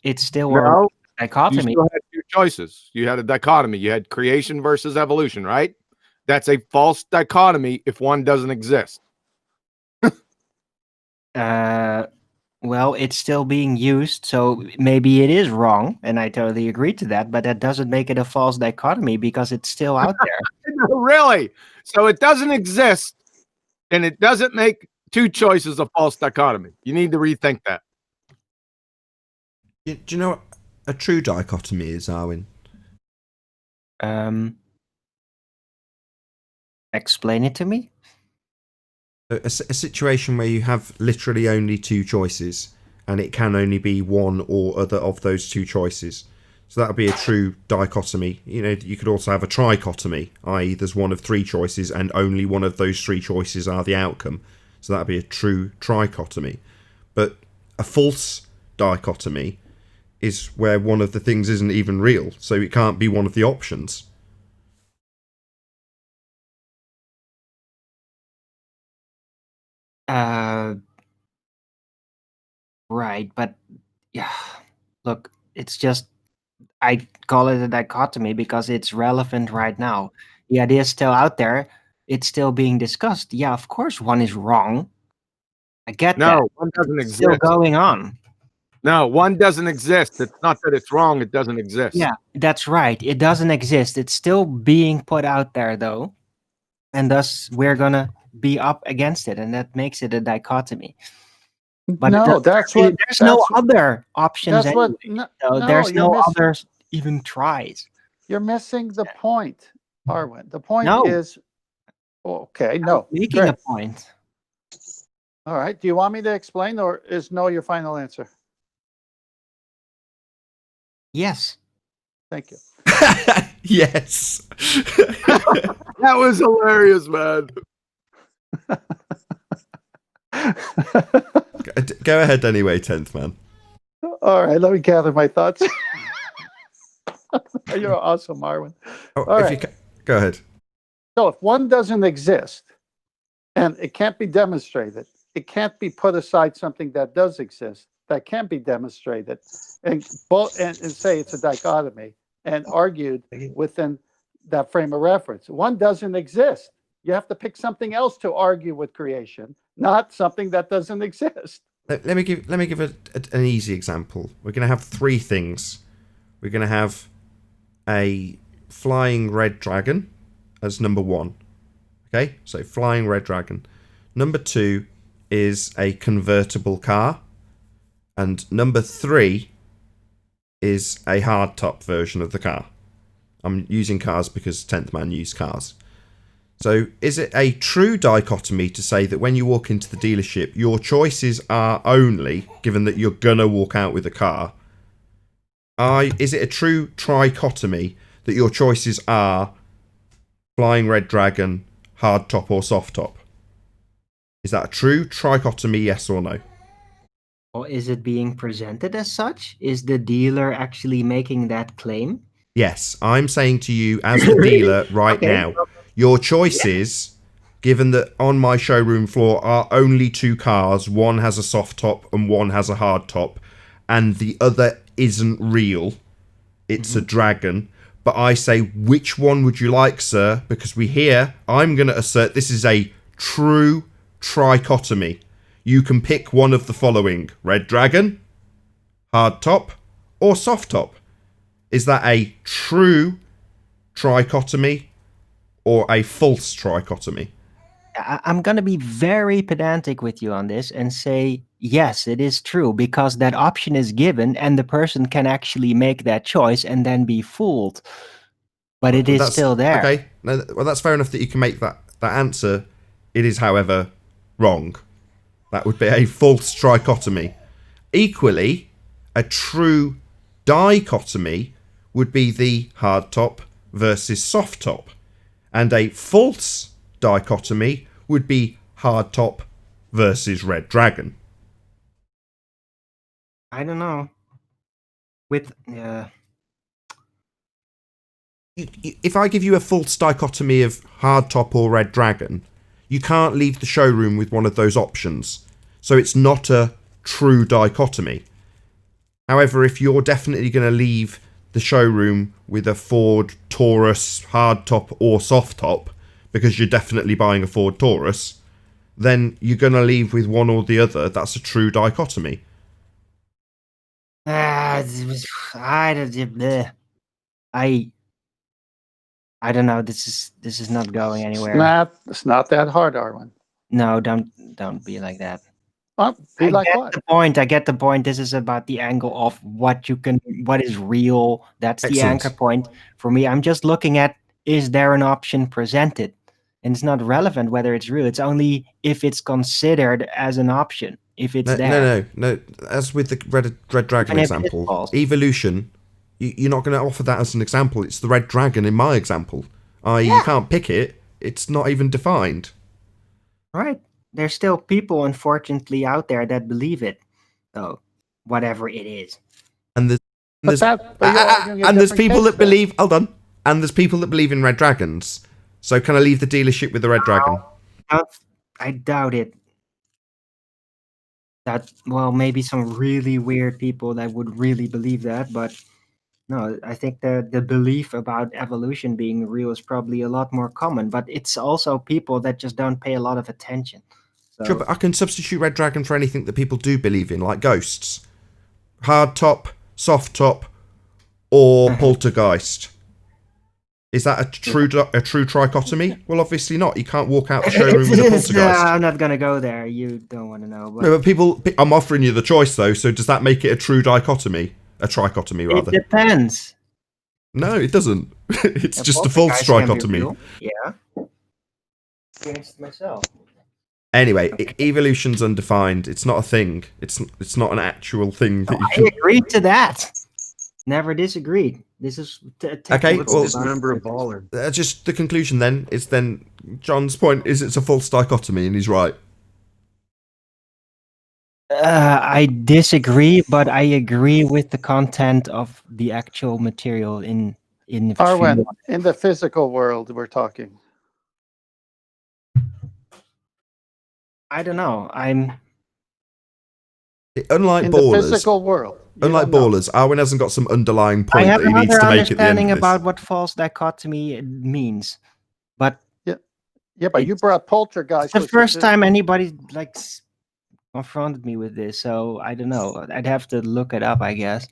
It's still No, a you dichotomy. still had two choices. You had a dichotomy. You had creation versus evolution, right? That's a false dichotomy if one doesn't exist. Well, it's still being used, so maybe it is wrong, and I totally agree to that, but that doesn't make it a false dichotomy because it's still out there. Really? So it doesn't exist, and it doesn't make two choices a false dichotomy. You need to rethink that. Do you know what a true dichotomy is, Arwin? Explain it to me. A situation where you have literally only two choices, and it can only be one or other of those two choices. So that would be a true dichotomy. You know, you could also have a trichotomy, i.e. there's one of three choices and only one of those three choices are the outcome. So that would be a true trichotomy. But a false dichotomy is where one of the things isn't even real, so it can't be one of the options. Right, but yeah, look, it's just I call it a dichotomy because it's relevant right now. The idea is still out there. It's still being discussed. Yeah, of course, one is wrong. I get that. No, one doesn't It's still exist. going on. No, one doesn't exist. It's not that it's wrong. It doesn't exist. Yeah, that's right. It doesn't exist. It's still being put out there, though. And thus, we're going to be up against it. And that makes it a dichotomy. But No, that's what. there's no other options That's what. anyway. No, So no, there's you're no missing. other even tries. You're missing the point, Arwen. The point No. is. Okay, no. Making Great. a point. All right. Do you want me to explain, or is no your final answer? Yes. Thank you. Yes. That was hilarious, man. Go ahead anyway, 10th man. All right, let me gather my thoughts. You're awesome, Marwin. Oh, All if right. you go ahead. So if one doesn't exist and it can't be demonstrated, it can't be put aside something that does exist that can be demonstrated and say it's a dichotomy and argued within that frame of reference. One doesn't exist. You have to pick something else to argue with creation, not something that doesn't exist. Let me give an easy example. We're going to have three things. We're going to have a flying red dragon as number one. Okay, so flying red dragon. Number two is a convertible car. And number three is a hardtop version of the car. I'm using cars because 10th man used cars. So is it a true dichotomy to say that when you walk into the dealership, your choices are only, given that you're going to walk out with a car, is it a true trichotomy that your choices are flying red dragon, hardtop or soft top? Is that a true trichotomy, yes or no? Or is it being presented as such? Is the dealer actually making that claim? Yes, I'm saying to you as the dealer right now, your choices, given that on my showroom floor are only two cars, one has a soft top and one has a hard top, and the other isn't real, it's a dragon, but I say, which one would you like, sir? Because I'm going to assert this is a true trichotomy. You can pick one of the following: red dragon, hard top, or soft top. Is that a true trichotomy or a false trichotomy? I'm going to be very pedantic with you on this and say, yes, it is true, because that option is given and the person can actually make that choice and then be fooled. But it is still there. Okay, no, well, that's fair enough that you can make that answer. It is, however, wrong. That would be a false trichotomy. Equally, a true dichotomy would be the hard top versus soft top. And a false dichotomy would be hard top versus red dragon. I don't know. If I give you a false dichotomy of hard top or red dragon, you can't leave the showroom with one of those options. So it's not a true dichotomy. However, if you're definitely going to leave the showroom with a Ford Taurus hard top or soft top, because you're definitely buying a Ford Taurus, then you're going to leave with one or the other. That's a true dichotomy. I don't know. This is not going anywhere. It's not that hard, Arwen. No, don't be like that. I get the point. This is about the angle of what is real. That's the anchor point for me. I'm just looking at, is there an option presented? And it's not relevant whether it's real. It's only if it's considered as an option. If it's there. No. As with the red dragon example, evolution, you're not going to offer that as an example. It's the red dragon in my example. You can't pick it. It's not even defined. Right. There's still people, unfortunately, out there that believe it, though, whatever it is. And there's people that believe. Hold on. And there's people that believe in red dragons. So can I leave the dealership with the red dragon? I doubt it. Maybe some really weird people that would really believe that, but no, I think the belief about evolution being real is probably a lot more common, but it's also people that just don't pay a lot of attention. So, sure, but I can substitute red dragon for anything that people do believe in, like ghosts, hard top, soft top, or poltergeist. Is that a true trichotomy? Well, obviously not. You can't walk out the showroom with a poltergeist. I'm not gonna go there. You don't want to know. But No, but I'm offering you the choice though. So does that make it a true dichotomy? A trichotomy, rather? it depends. No, it doesn't. It's A just a false poltergeist can be trichotomy. real. Yeah. Experienced myself. Anyway, evolution's undefined. It's not a thing. It's not an actual thing that you I can. agreed to that. Never disagreed. This is Okay, well, Dismember a baller. Just the conclusion then is then John's point is it's a false dichotomy, and he's right. I disagree, but I agree with the content of the actual material in the Arwen, in the physical world, we're talking. I don't know. Unlike In ballers, the physical world. unlike ballers, Arwen hasn't got some underlying I point have that he needs another to make at the end understanding of this. about what false dichotomy means, but Yeah, but you brought poltergeist. it's the first time anybody confronted me with this, so I don't know. I'd have to look it up, I guess.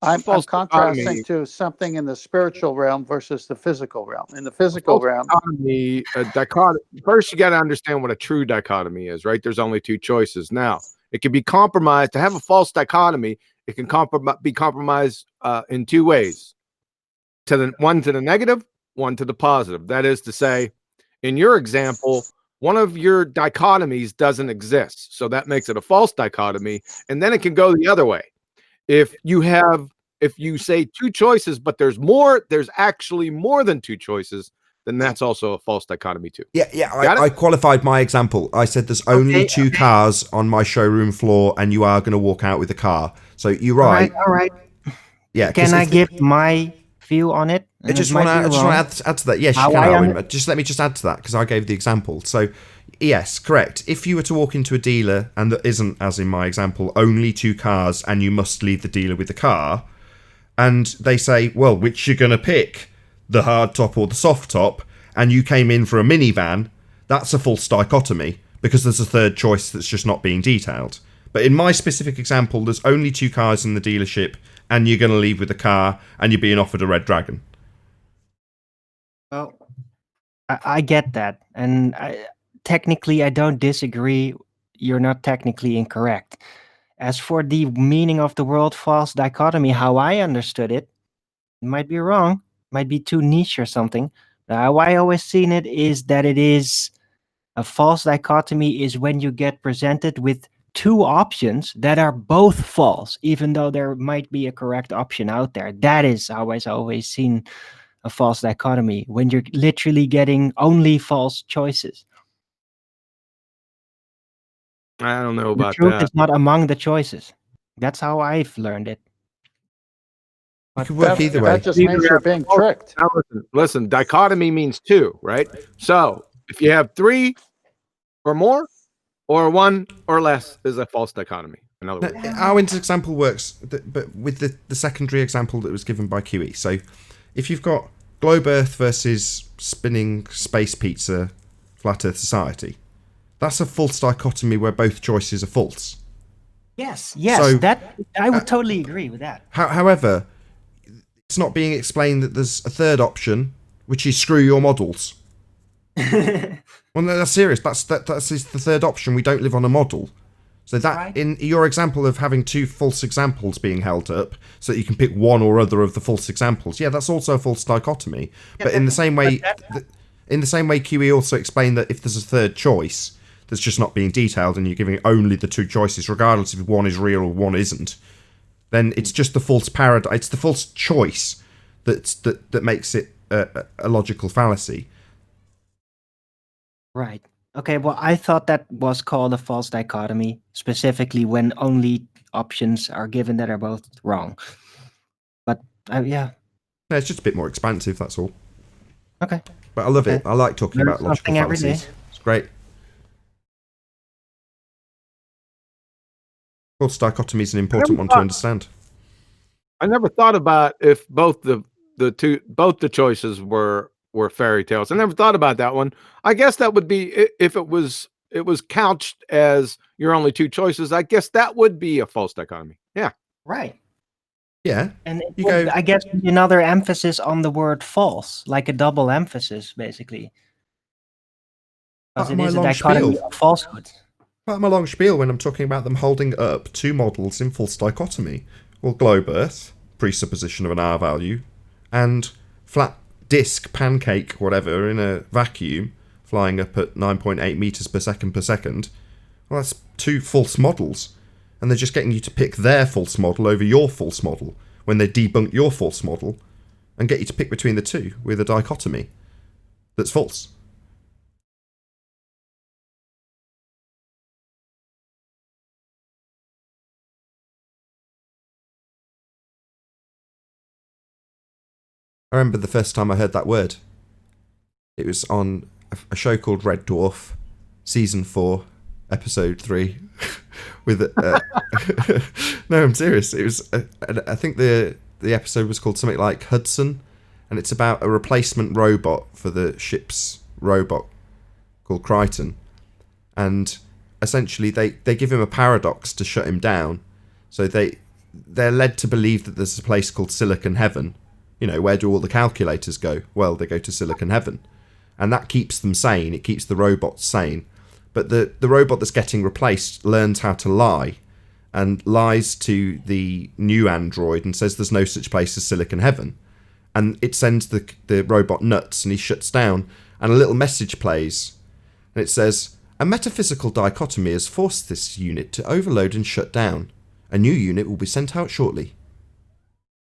I'm False contrasting dichotomy. to something in the spiritual realm versus the physical realm. In the physical realm, Dichotomy, first, you got to understand what a true dichotomy is, right? There's only two choices. Now, it can be compromised. To have a false dichotomy, it can be compromised in two ways. One to the negative, one to the positive. That is to say, in your example, one of your dichotomies doesn't exist. So that makes it a false dichotomy. And then it can go the other way. If you say two choices, but there's actually more than two choices, then that's also a false dichotomy too. Yeah. I qualified my example. I said there's only two cars on my showroom floor, and you are going to walk out with a car. So you're right. All right. Yeah. Can I give my view on it? I just want to add to that. Yes, you can, Arwen. Just let me just add to that because I gave the example. So, yes, correct. If you were to walk into a dealer and there isn't, as in my example, only two cars and you must leave the dealer with the car, and they say, well, which you're going to pick, the hard top or the soft top, and you came in for a minivan, that's a false dichotomy because there's a third choice that's just not being detailed. But in my specific example, there's only two cars in the dealership and you're going to leave with a car and you're being offered a red dragon. Well, I get that. And technically, I don't disagree. You're not technically incorrect. As for the meaning of the word false dichotomy, how I understood it, might be wrong, might be too niche or something. How I always seen it is that it is a false dichotomy is when you get presented with two options that are both false, even though there might be a correct option out there. That is how I've always seen a false dichotomy, when you're literally getting only false choices. I don't know about the truth that. is not among the choices. That's how I've learned it. It could work either way. That just means you're being tricked. Now listen, dichotomy means two, right? So if you have three or more, or one or less, is a false dichotomy. In other words, Arwen's example works, but with the secondary example that was given by QE. So if you've got Globe Earth versus spinning space pizza, flat Earth society, that's a false dichotomy where both choices are false. Yes, So, that I would totally agree with that. However, it's not being explained that there's a third option, which is screw your models. Well, no, that's serious. That's the third option. We don't live on a model. So that Right. in your example of having two false examples being held up, so that you can pick one or other of the false examples. Yeah, that's also a false dichotomy. But in the same way, QE also explained that if there's a third choice that's just not being detailed, and you're giving only the two choices, regardless if one is real or one isn't, then it's just the false paradigm. It's the false choice that makes it a logical fallacy. Right. Okay, well, I thought that was called a false dichotomy, specifically when only options are given that are both wrong. But, yeah. Yeah, it's just a bit more expansive, that's all. Okay. But I love it. I like talking Learn about logical something every fallacies. day. It's great. False dichotomy is an important one to understand. I never thought about if both the choices were fairy tales. I never thought about that one. I guess that would be if it was couched as your only two choices. I guess that would be a false dichotomy. Yeah. Right. Yeah. And You go- I guess another emphasis on the word false, like a double emphasis, basically. Because Part of it my is a long dichotomy spiel. of falsehood. Part of my long spiel when I'm talking about them holding up two models in false dichotomy. Well, globe Earth, presupposition of an R value, and flat disk, pancake, whatever, in a vacuum, flying up at 9.8 meters per second. Well, that's two false models. And they're just getting you to pick their false model over your false model when they debunk your false model and get you to pick between the two with a dichotomy that's false. I remember the first time I heard that word. It was on a show called Red Dwarf, season 4, episode 3. With no, I'm serious. It was. I think the episode was called something like Hudson, and it's about a replacement robot for the ship's robot called Crichton, and essentially they give him a paradox to shut him down. So they're led to believe that there's a place called Silicon Heaven. You know, where do all the calculators go? Well, they go to Silicon Heaven. And that keeps them sane. It keeps the robots sane. But the robot that's getting replaced learns how to lie and lies to the new android and says there's no such place as Silicon Heaven. And it sends the robot nuts and he shuts down. And a little message plays. And it says, a metaphysical dichotomy has forced this unit to overload and shut down. A new unit will be sent out shortly.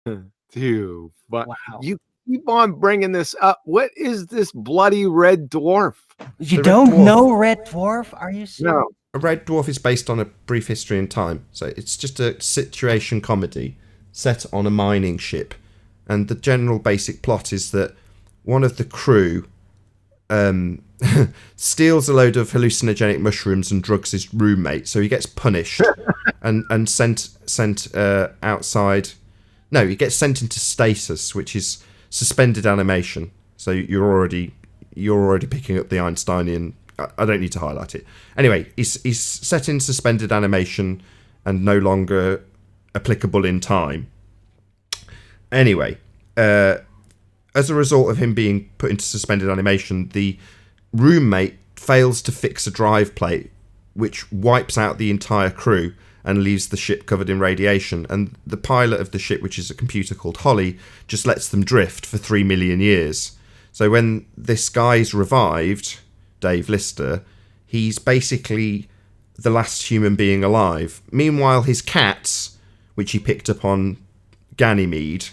Dude, but Wow. you keep on bringing this up. What is this bloody red dwarf? You The Red don't Dwarf. know Red Dwarf? Are you serious? No. A Red Dwarf is based on a brief history in time. So it's just a situation comedy set on a mining ship. And the general basic plot is that one of the crew steals a load of hallucinogenic mushrooms and drugs his roommate. So he gets punished and sent outside. No, he gets sent into stasis, which is suspended animation. So you're already picking up the Einsteinian. I don't need to highlight it. Anyway, he's set in suspended animation and no longer applicable in time. Anyway, as a result of him being put into suspended animation, the roommate fails to fix a drive plate, which wipes out the entire crew and leaves the ship covered in radiation. And the pilot of the ship, which is a computer called Holly, just lets them drift for 3 million years. So when this guy's revived, Dave Lister, he's basically the last human being alive. Meanwhile, his cats, which he picked up on Ganymede,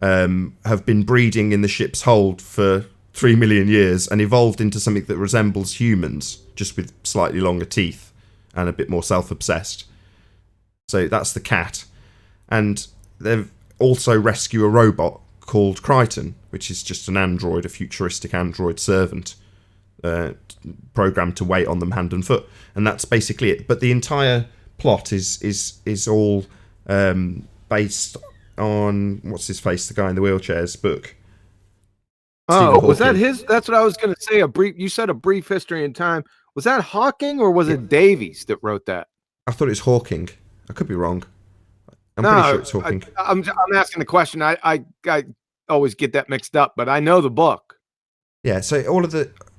have been breeding in the ship's hold for 3 million years and evolved into something that resembles humans, just with slightly longer teeth and a bit more self-obsessed. So that's the cat. And they've also rescue a robot called Crichton, which is just an android, a futuristic android servant, programmed to wait on them hand and foot. And that's basically it. But the entire plot is all based on, what's his face, the guy in the wheelchair's book. Oh, Stephen was that Hawking. his? That's what I was going to say. You said a brief history in time. Was that Hawking or was it Davies that wrote that? I thought it was Hawking. I could be wrong. I'm pretty sure it's Hawking. I'm asking the question. I always get that mixed up, but I know the book. Yeah, so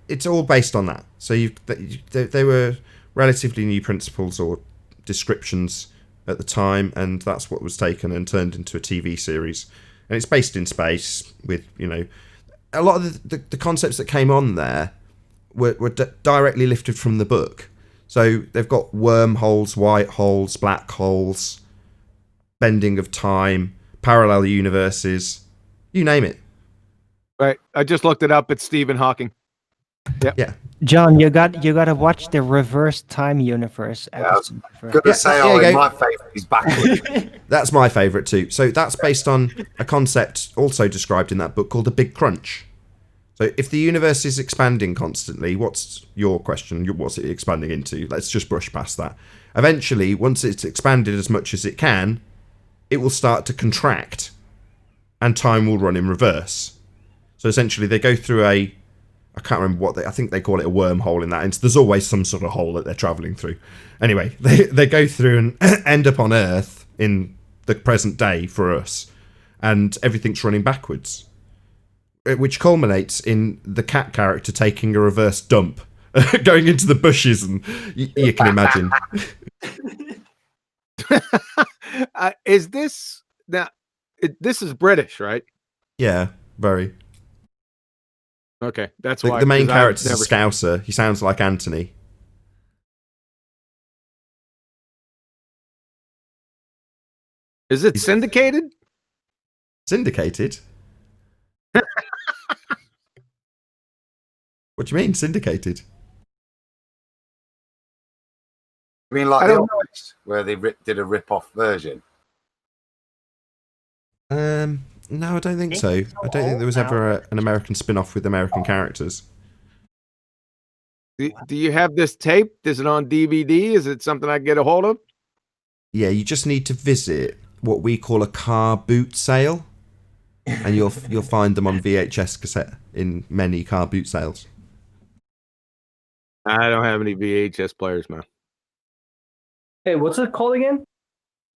it's all based on that. So they were relatively new principles or descriptions at the time, and that's what was taken and turned into a TV series. And it's based in space with, you know, a lot of the concepts that came on there were directly lifted from the book. So they've got wormholes, white holes, black holes, bending of time, parallel universes, you name it. Right. I just looked it up. It's Stephen Hawking. Yep. Yeah. John, you got to watch the reverse time universe episode. Gonna say, there you go. my favourite is backwards. That's my favourite too. So that's based on a concept also described in that book called the Big Crunch. So if the universe is expanding constantly, what's your question? What's it expanding into? Let's just brush past that. Eventually, once it's expanded as much as it can, it will start to contract and time will run in reverse. So essentially they go through I can't remember I think they call it a wormhole in that instance. There's always some sort of hole that they're travelling through. Anyway, they go through and end up on Earth in the present day for us, and everything's running backwards, which culminates in the cat character taking a reverse dump, going into the bushes, and you can imagine. Is this now? This is British, right? Yeah, very. Okay, that's The, why the main 'cause I've character's a never- Scouser. He sounds like Anthony. Is it syndicated? Syndicated? What do you mean, syndicated? I mean, like I The don't know. Office, where they did a rip-off version. No, I don't think so. I don't think there was ever an American spin-off with American characters. Do you have this taped? Is it on DVD? Is it something I can get a hold of? Yeah, you just need to visit what we call a car boot sale, and you'll find them on VHS cassette in many car boot sales. I don't have any VHS players, man. Hey, what's it called again?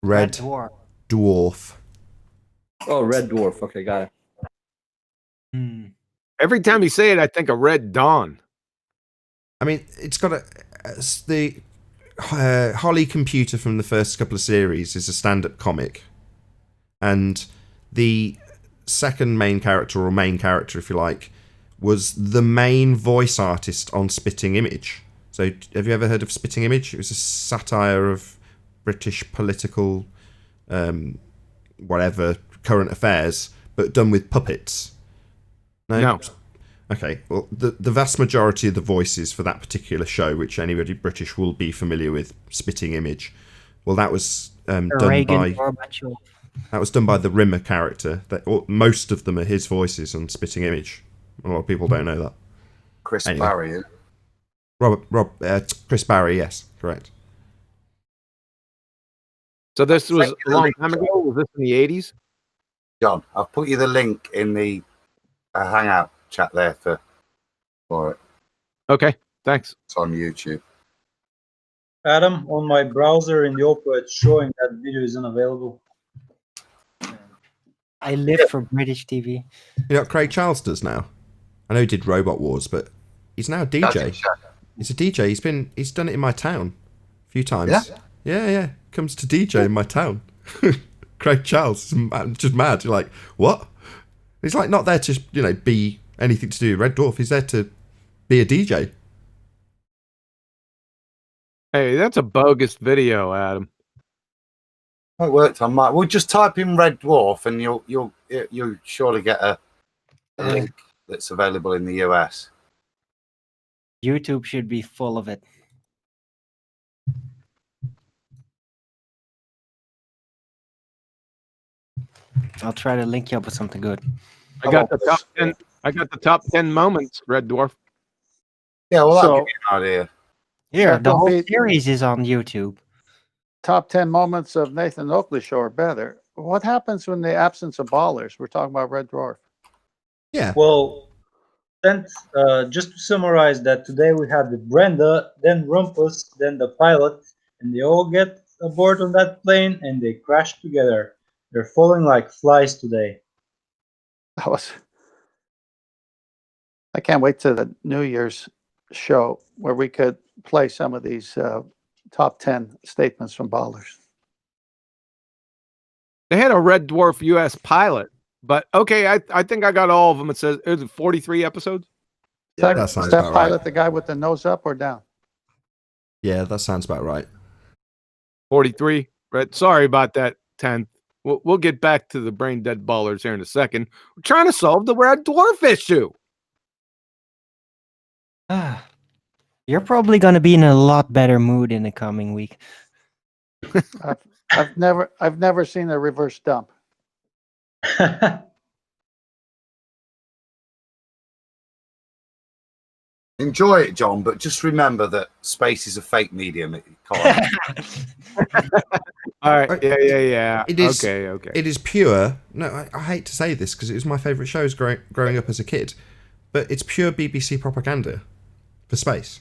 Red Dwarf. Dwarf. Oh, Red Dwarf. Okay, got it. Every time you say it, I think of Red Dawn. I mean, it's got the Holly Computer from the first couple of series is a stand-up comic, and the second main character, or main character if you like, was the main voice artist on Spitting Image. So have you ever heard of Spitting Image? It was a satire of British political whatever current affairs, but done with puppets. No. Okay, well, the vast majority of the voices for that particular show, which anybody British will be familiar with, Spitting Image, well, that was done by the Rimmer character. Most of them are his voices on Spitting Image. A lot of people don't know that. Chris Anyway. Barry. Chris Barry, yes, correct. So this was a long time ago? Was this in the 80s? John, I've put you the link in the Hangout chat there for it. Okay, thanks. It's on YouTube. Adam, on my browser in the Opera, it's showing that video is unavailable. I live for British TV. You know what Craig Charles does now? I know he did Robot Wars, but he's now a DJ. He's a DJ. He's done it in my town a few times. Yeah. Comes to DJ in my town. Craig Charles is just mad. You're like, what? He's like not there to be anything to do with Red Dwarf. He's there to be a DJ. Hey, that's a bogus video, Adam. It worked on my. Well, just type in Red Dwarf, and you'll surely get a link that's available in the US. YouTube should be full of it. I'll try to link you up with something good. I got the top 10. I got the top 10 moments, Red Dwarf. Yeah, well, that'll So- give you an idea. Here, the don't whole be- series is on YouTube. Top 10 moments of Nathan Oakley show or better. What happens when the absence of ballers? We're talking about Red Dwarf. Yeah. Well, then, just to summarize that, today we had the Brenda, then Rumpus, then the pilot, and they all get aboard on that plane and they crash together. They're falling like flies today. I can't wait to the New Year's show where we could play some of these top 10 statements from ballers. They had a Red Dwarf US pilot, but okay, I think I got all of them. It says it was 43 episodes. Yeah, that sounds Is that about pilot right. the guy with the nose up or down? Yeah, that sounds about right. 43. Right. Sorry about that. 10th. We'll get back to the brain dead ballers here in a second. We're trying to solve the Red Dwarf issue. You're probably going to be in a lot better mood in the coming week. I've never seen a reverse dump. Enjoy it, John, but just remember that space is a fake medium. It can't. All right. Yeah. It is. Okay. It is pure. No, I hate to say this because it was my favourite shows growing up as a kid, but it's pure BBC propaganda for space.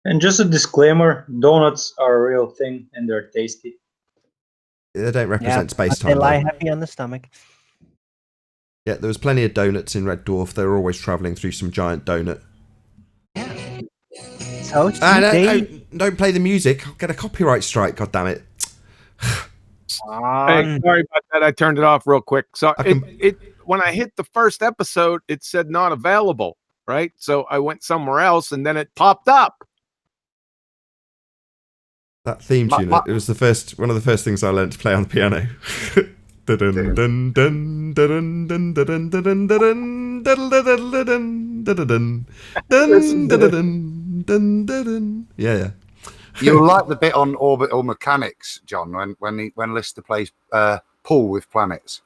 And just a disclaimer: donuts are a real thing, and they're tasty. They don't represent space They time. lie happy on the stomach. Yeah, there was plenty of donuts in Red Dwarf. They were always travelling through some giant donut. So Don't play the music. I'll get a copyright strike. God damn it! Hey, sorry about that. I turned it off real quick. So when I hit the first episode, it said not available, right? So I went somewhere else, and then it popped up. That theme tune. It was one of the first things I learned to play on the piano. Yeah. You'll like the bit on orbital mechanics, John, when Lister plays pool with planets.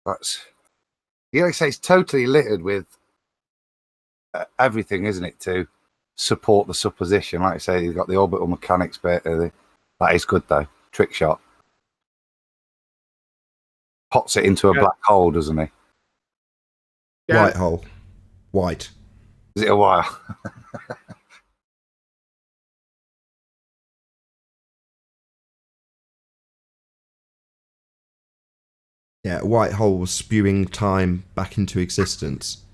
That's it's totally littered with everything, isn't it, to support the supposition. Like I say, you've got the orbital mechanics bit. That is good though. Trick shot. Pots it into a black hole, doesn't he? Yeah. White hole. White. Is it a wire? Yeah, a white hole was spewing time back into existence.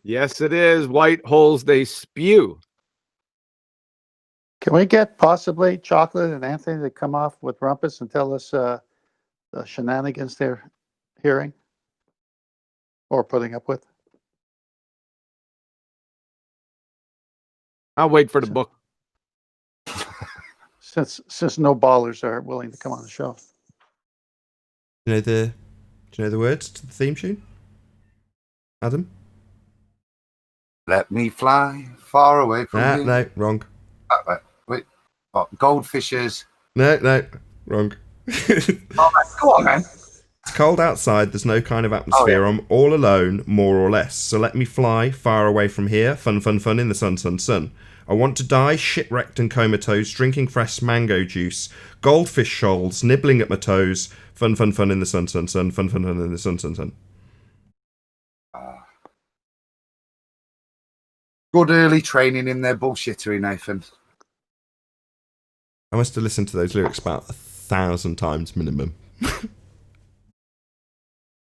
Yes, it is. White holes, they spew. Can we get possibly Chocolate and Anthony to come off with Rumpus and tell us the shenanigans they're hearing or putting up with? I'll wait for the book. Since no ballers are willing to come on the show. Do you know the words to the theme tune? Adam? Let me fly far away from you. No, wrong. Wait, goldfishes. No, wrong. Go on, man. It's cold outside. There's no kind of atmosphere. I'm all alone, more or less. So let me fly far away from here. Fun in the sun. I want to die shipwrecked and comatose, drinking fresh mango juice, goldfish shoals, nibbling at my toes. Fun in the sun. Fun in the sun. Good early training in their bullshittery, Nathan. I must have listened to those lyrics about 1,000 times minimum.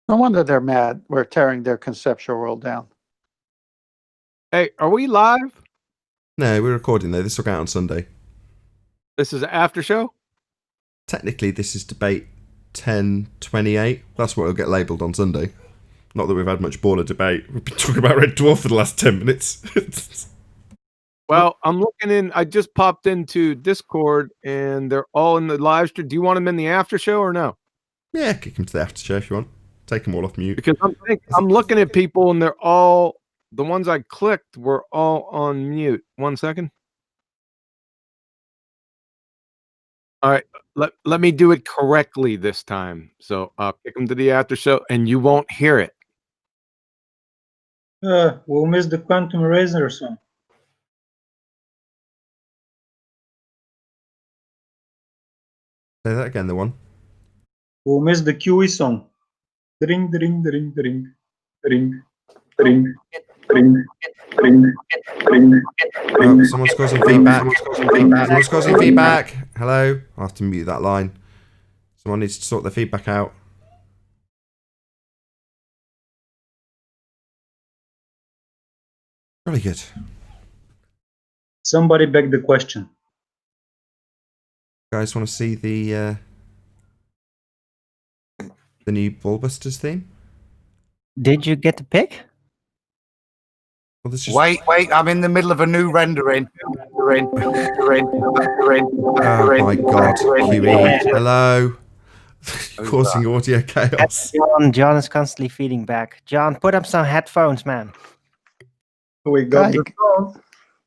No wonder they're mad. We're tearing their conceptual world down. Hey, are we live? No, we're recording though. This will go out on Sunday. This is an after show? Technically, this is debate 1028. That's what will get labelled on Sunday. Not that we've had much baller debate. We've been talking about Red Dwarf for the last 10 minutes. Well, I'm looking in. I just popped into Discord, and they're all in the live stream. Do you want them in the after show or no? Yeah, kick them to the after show if you want. Take them all off mute. Because I'm looking at people, and they're all, the ones I clicked were all on mute. 1 second. All right, let me do it correctly this time. So I'll kick them to the after show, and you won't hear it. We'll miss the Quantum Eraser song. Say that again, the one. We'll miss the QE song. Ring, ring, ring, ring, ring, ring, ring, ring, ring. Oh, someone's causing feedback. Someone's causing feedback. Hello? I'll have to mute that line. Someone needs to sort their feedback out. Really good. Somebody beg the question. You guys want to see the new Ballbusters theme? Did you get the pick? Well, this just... Wait, I'm in the middle of a new rendering. Oh my god, QE. Hello. Causing audio chaos. John is constantly feeding back. John, put up some headphones, man. We got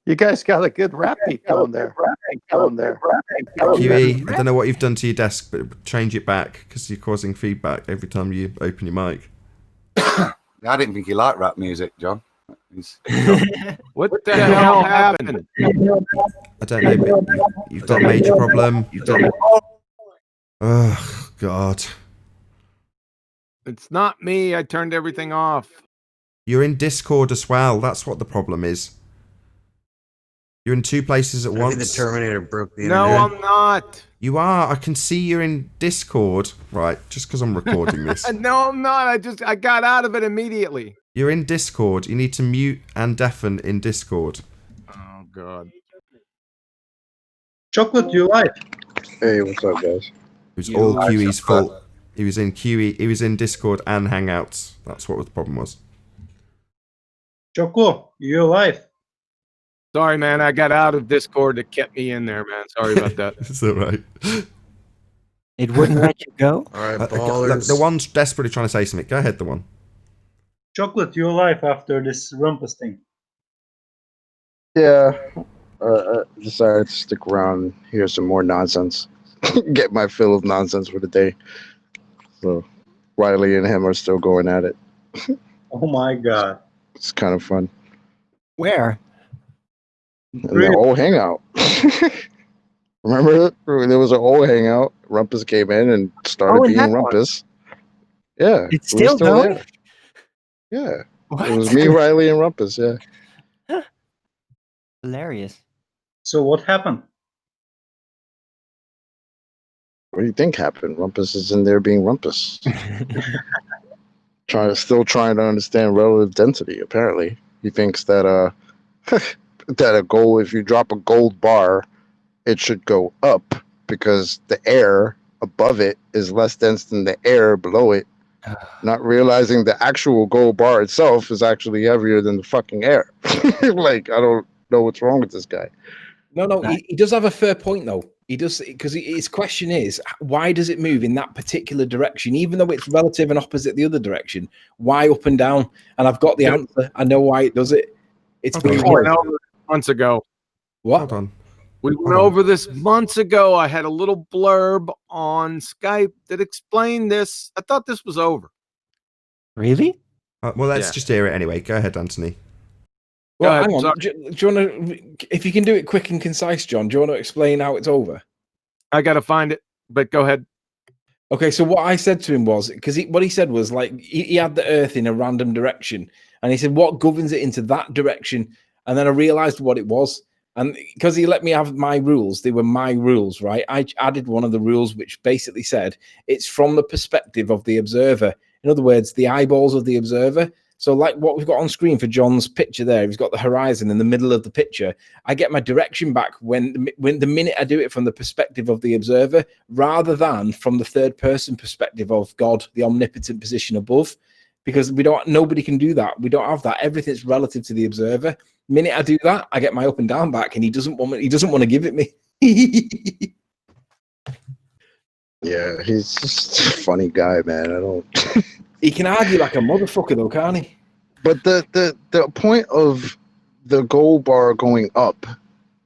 You guys got a good rap beat going there. QE, I don't know what you've done to your desk, but change it back because you're causing feedback every time you open your mic. I didn't think you liked rap music, John. What the hell happened? I don't know, but you've got a major problem. Oh, God. It's not me. I turned everything off. You're in Discord as well. That's what the problem is. You're in two places at I think the once. Terminator broke the No, internet. I'm not. You are. I can see you're in Discord. Right, just because I'm recording this. No, I'm not. I got out of it immediately. You're in Discord. You need to mute and deafen in Discord. Oh God. Chocolate, you live. Hey, what's up, guys? It was all QE's fault. He was in QE. He was in Discord and Hangouts. That's what the problem was. Choco, you live. Sorry, man. I got out of Discord that kept me in there, man. Sorry about that. It's all right. It wouldn't let you go? All right, Look, ballers. the one's desperately trying to say something. Go ahead, the one. Chocolate, you live after this rumpus thing. Yeah, I decided to stick around and hear some more nonsense. Get my fill of nonsense for the day. So Riley and him are still going at it. Oh my God. It's kind of fun. Where? And the old hangout. Remember, there was an old hangout. Rumpus came in and started in being that one? Rumpus. Yeah, It's we were still going? there. Yeah, What? it was me, Riley, and Rumpus. Yeah. Hilarious. So what happened? What do you think happened? Rumpus is in there being Rumpus. Still trying to understand relative density. Apparently, he thinks that that a gold, if you drop a gold bar, it should go up because the air above it is less dense than the air below it. Not realizing the actual gold bar itself is actually heavier than the fucking air. Like, I don't know what's wrong with this guy. No, he does have a fair point though. He does, because his question is, why does it move in that particular direction, even though it's relative and opposite the other direction? Why up and down? And I've got the answer. I know why it does it. It's We because went over this months ago. what? Hold on. We went over this months ago. I had a little blurb on Skype that explained this. I thought this was over. Really? Well, let's Yeah. just hear it anyway. Go ahead, Anthony. Well, ahead, hang on. sorry. Do you want to, if you can do it quick and concise, John, do you want to explain how it's over? I got to find it, but go ahead. Okay, so what I said to him was, because what he said was like he had the Earth in a random direction, and he said what governs it into that direction, and then I realized what it was, and because he let me have my rules, they were my rules, right? I added one of the rules which basically said it's from the perspective of the observer. In other words, the eyeballs of the observer. So like what we've got on screen for John's picture there, he's got the horizon in the middle of the picture. I get my direction back when the minute I do it from the perspective of the observer, rather than from the third person perspective of God, the omnipotent position above, because nobody can do that. We don't have that. Everything's relative to the observer. The minute I do that, I get my up and down back, and he doesn't want to give it me. Yeah, he's just a funny guy, man. I don't. He can argue like a motherfucker though, can't he? But the point of the gold bar going up,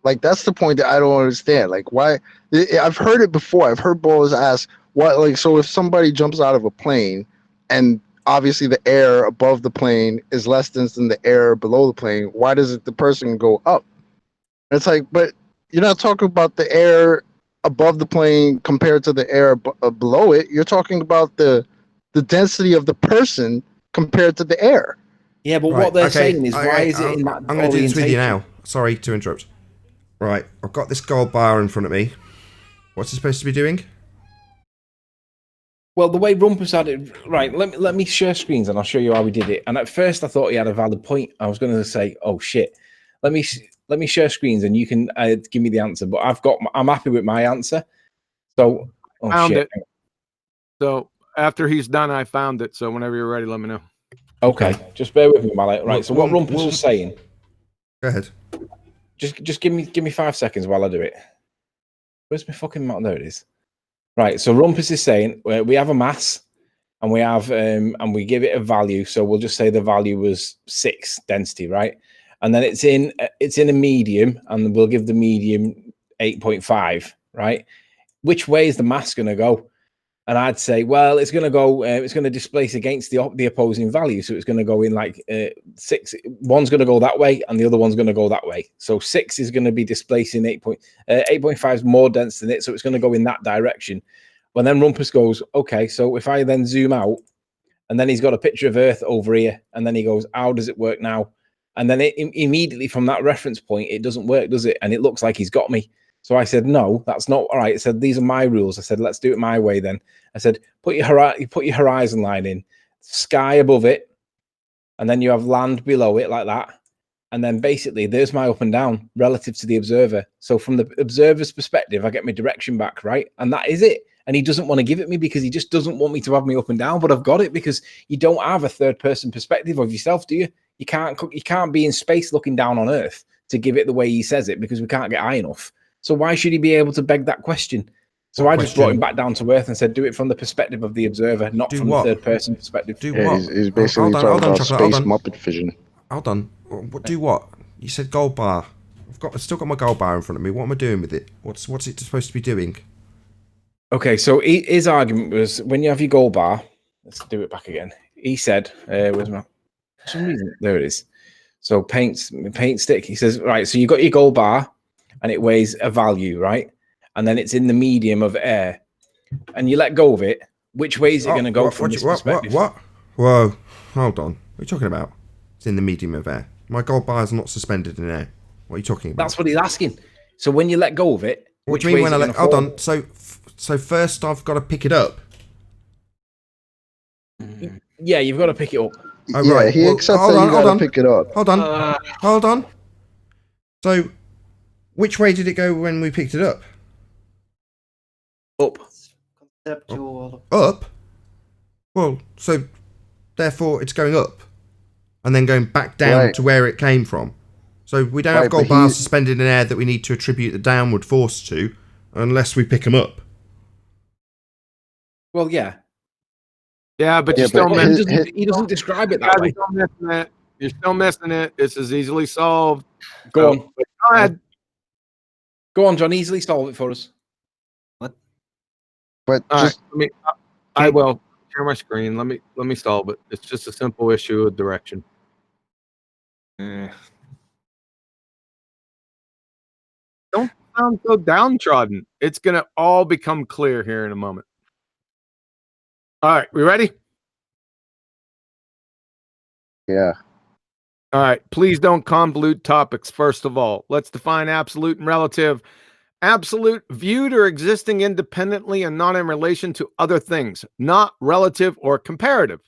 like that's the point that I don't understand. Like why? I've heard it before. I've heard ballers ask why. Like so, if somebody jumps out of a plane, and obviously the air above the plane is less dense than the air below the plane, why does the person go up? And it's like, but you're not talking about the air above the plane compared to the air below it. You're talking about the density of the person compared to the air. Yeah, but Right, what they're okay, saying is, okay, why is it in that I'm going to do this with you orientation? now. Sorry to interrupt. Right, I've got this gold bar in front of me. What's it supposed to be doing? Well, the way Rumpus had it, right, let me share screens and I'll show you how we did it. And at first I thought he had a valid point. I was going to say, oh shit, let me share screens and you can give me the answer. But I'm happy with my answer. So, oh Found shit. it. So after he's done, I found it. So whenever you're ready, let me know. Okay, just bear with me, Malik. Right, so what Rumpus was saying. Go ahead. Just give me 5 seconds while I do it. Where's my fucking map? There it is. Right, so Rumpus is saying we have a mass and we have and we give it a value. So we'll just say the value was 6 density, right? And then it's in a medium, and we'll give the medium 8.5, right? Which way is the mass going to go? And I'd say, well, it's going to go, it's going to displace against the opposing value. So it's going to go in like 6. One's going to go that way and the other one's going to go that way. So 6 is going to be displacing 8.5 is more dense than it. So it's going to go in that direction. But then Rumpus goes, okay, so if I then zoom out And then he's got a picture of Earth over here. And then he goes, how does it work now? And then immediately from that reference point, it doesn't work, does it? And it looks like he's got me. So I said, no, that's not all right. I said, these are my rules. I said, let's do it my way then. I said, put your horizon line in, sky above it, and then you have land below it like that. And then basically there's my up and down relative to the observer. So from the observer's perspective, I get my direction back, right? And that is it. And he doesn't want to give it me because he just doesn't want me to have me up and down, but I've got it because you don't have a third person perspective of yourself, do you? You can't be in space looking down on Earth to give it the way he says it because we can't get high enough. So why should he be able to beg that question? So I just brought him back down to Earth and said, do it from the perspective of the observer, not from the third person perspective. He's basically talking about space Muppet vision. Hold on. Do what? You said gold bar. I've still got my gold bar in front of me. What am I doing with it? What's it supposed to be doing? Okay, so his argument was when you have your gold bar, let's do it back again. He said, where's my, for some reason, there it is. So paint stick. He says, right, so you got your gold bar and it weighs a value, right? And then it's in the medium of air. And you let go of it, which way is it going to go from this perspective? What? Whoa, hold on. What are you talking about? It's in the medium of air. My gold bar is not suspended in air. What are you talking about? That's what he's asking. So when you let go of it, what do you mean when I let? Hold on. So first I've got to pick it up. Yeah, you've got to pick it up. Oh, yeah, right. He accepts that you got to pick it up. Hold on. So, which way did it go when we picked it up? Up. Conceptual. Up? Well, so therefore it's going up and then going back down to where it came from. So we don't have gold bars suspended in air that we need to attribute the downward force to unless we pick them up. Well, yeah. Yeah, but he doesn't describe it that way. You're still missing it. This is easily solved. Go on. Go ahead. Go on, John. Easily solve it for us. What? But just I will share my screen. Let me solve it. It's just a simple issue of direction. Don't sound so downtrodden. It's gonna all become clear here in a moment. All right, we ready? Yeah. All right, please don't convolute topics. First of all, let's define absolute and relative. Absolute, viewed or existing independently and not in relation to other things, not relative or comparative.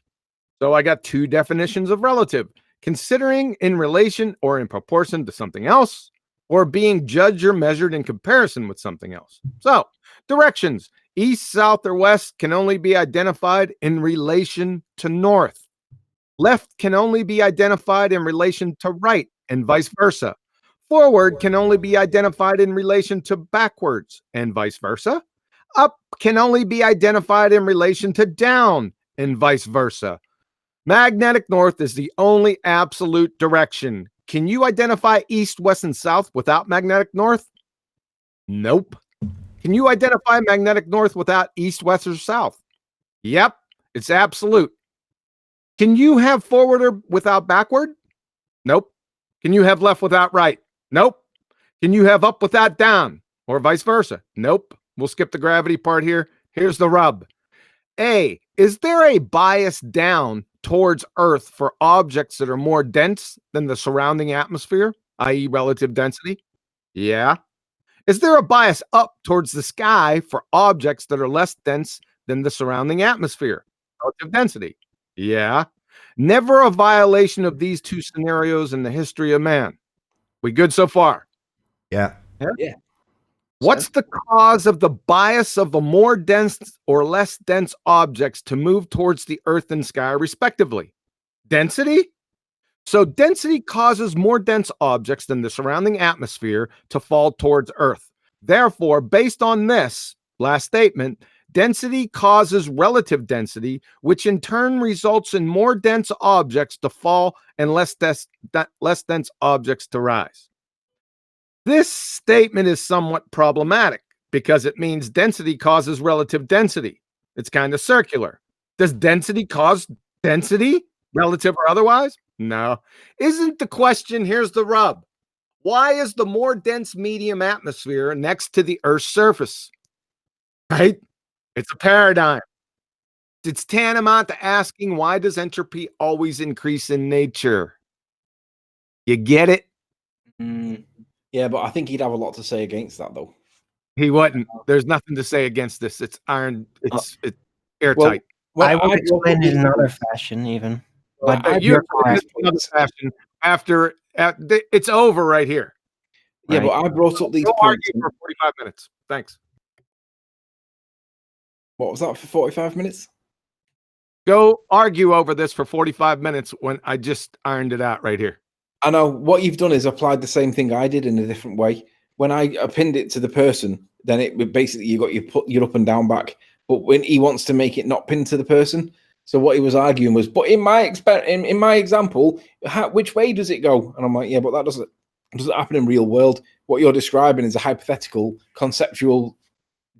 So I got two definitions of relative: considering in relation or in proportion to something else, or being judged or measured in comparison with something else. So directions: east, south, or west can only be identified in relation to north. Left can only be identified in relation to right, and vice versa. Forward can only be identified in relation to backwards, and vice versa. Up can only be identified in relation to down, and vice versa. Magnetic north is the only absolute direction. Can you identify east, west, and south without magnetic north? Nope. Can you identify magnetic north without east, west, or south? Yep, it's absolute. Can you have forward or without backward? Nope. Can you have left without right? Nope. Can you have up without down, or vice versa? Nope. We'll skip the gravity part here. Here's the rub. A, is there a bias down towards Earth for objects that are more dense than the surrounding atmosphere, i.e. relative density? Yeah. Is there a bias up towards the sky for objects that are less dense than the surrounding atmosphere, relative density? Yeah. Never a violation of these two scenarios in the history of man. We good so far? Yeah. Yeah. What's the cause of the bias of the more dense or less dense objects to move towards the earth and sky, respectively? Density? So density causes more dense objects than the surrounding atmosphere to fall towards earth. Therefore, based on this last statement, density causes relative density, which in turn results in more dense objects to fall and less dense objects to rise. This statement is somewhat problematic because it means density causes relative density. It's kind of circular. Does density cause density, relative or otherwise? No. Isn't the question, here's the rub. Why is the more dense medium atmosphere next to the Earth's surface? Right? It's a paradigm. It's tantamount to asking, why does entropy always increase in nature? You get it? Yeah, but I think he'd have a lot to say against that, though. He wouldn't. There's nothing to say against this. It's iron. It's airtight. Well, I will explain it in another fashion, even. But You explain it in another fashion after it's over right here. Yeah, but I brought up these Go points. argue for 45 minutes. Thanks. What was that for 45 minutes? Go argue over this for 45 minutes when I just ironed it out right here. I know what you've done is applied the same thing I did in a different way. When I pinned it to the person, then it basically you got your up and down back. But when he wants to make it not pinned to the person, so what he was arguing was, but in my example, which way does it go? And I'm like, yeah, but that doesn't happen in real world. What you're describing is a hypothetical, conceptual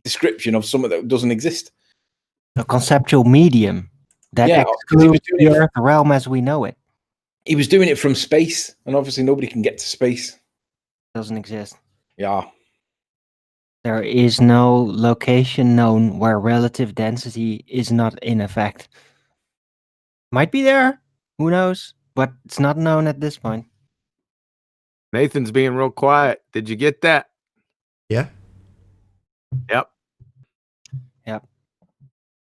description of something that doesn't exist. A conceptual medium that excludes the Earth realm as we know it. He was doing it from space, and obviously nobody can get to space. Doesn't exist. Yeah. There is no location known where relative density is not in effect. Might be there, who knows? But it's not known at this point. Nathan's being real quiet. Did you get that? Yeah. Yep. Yep.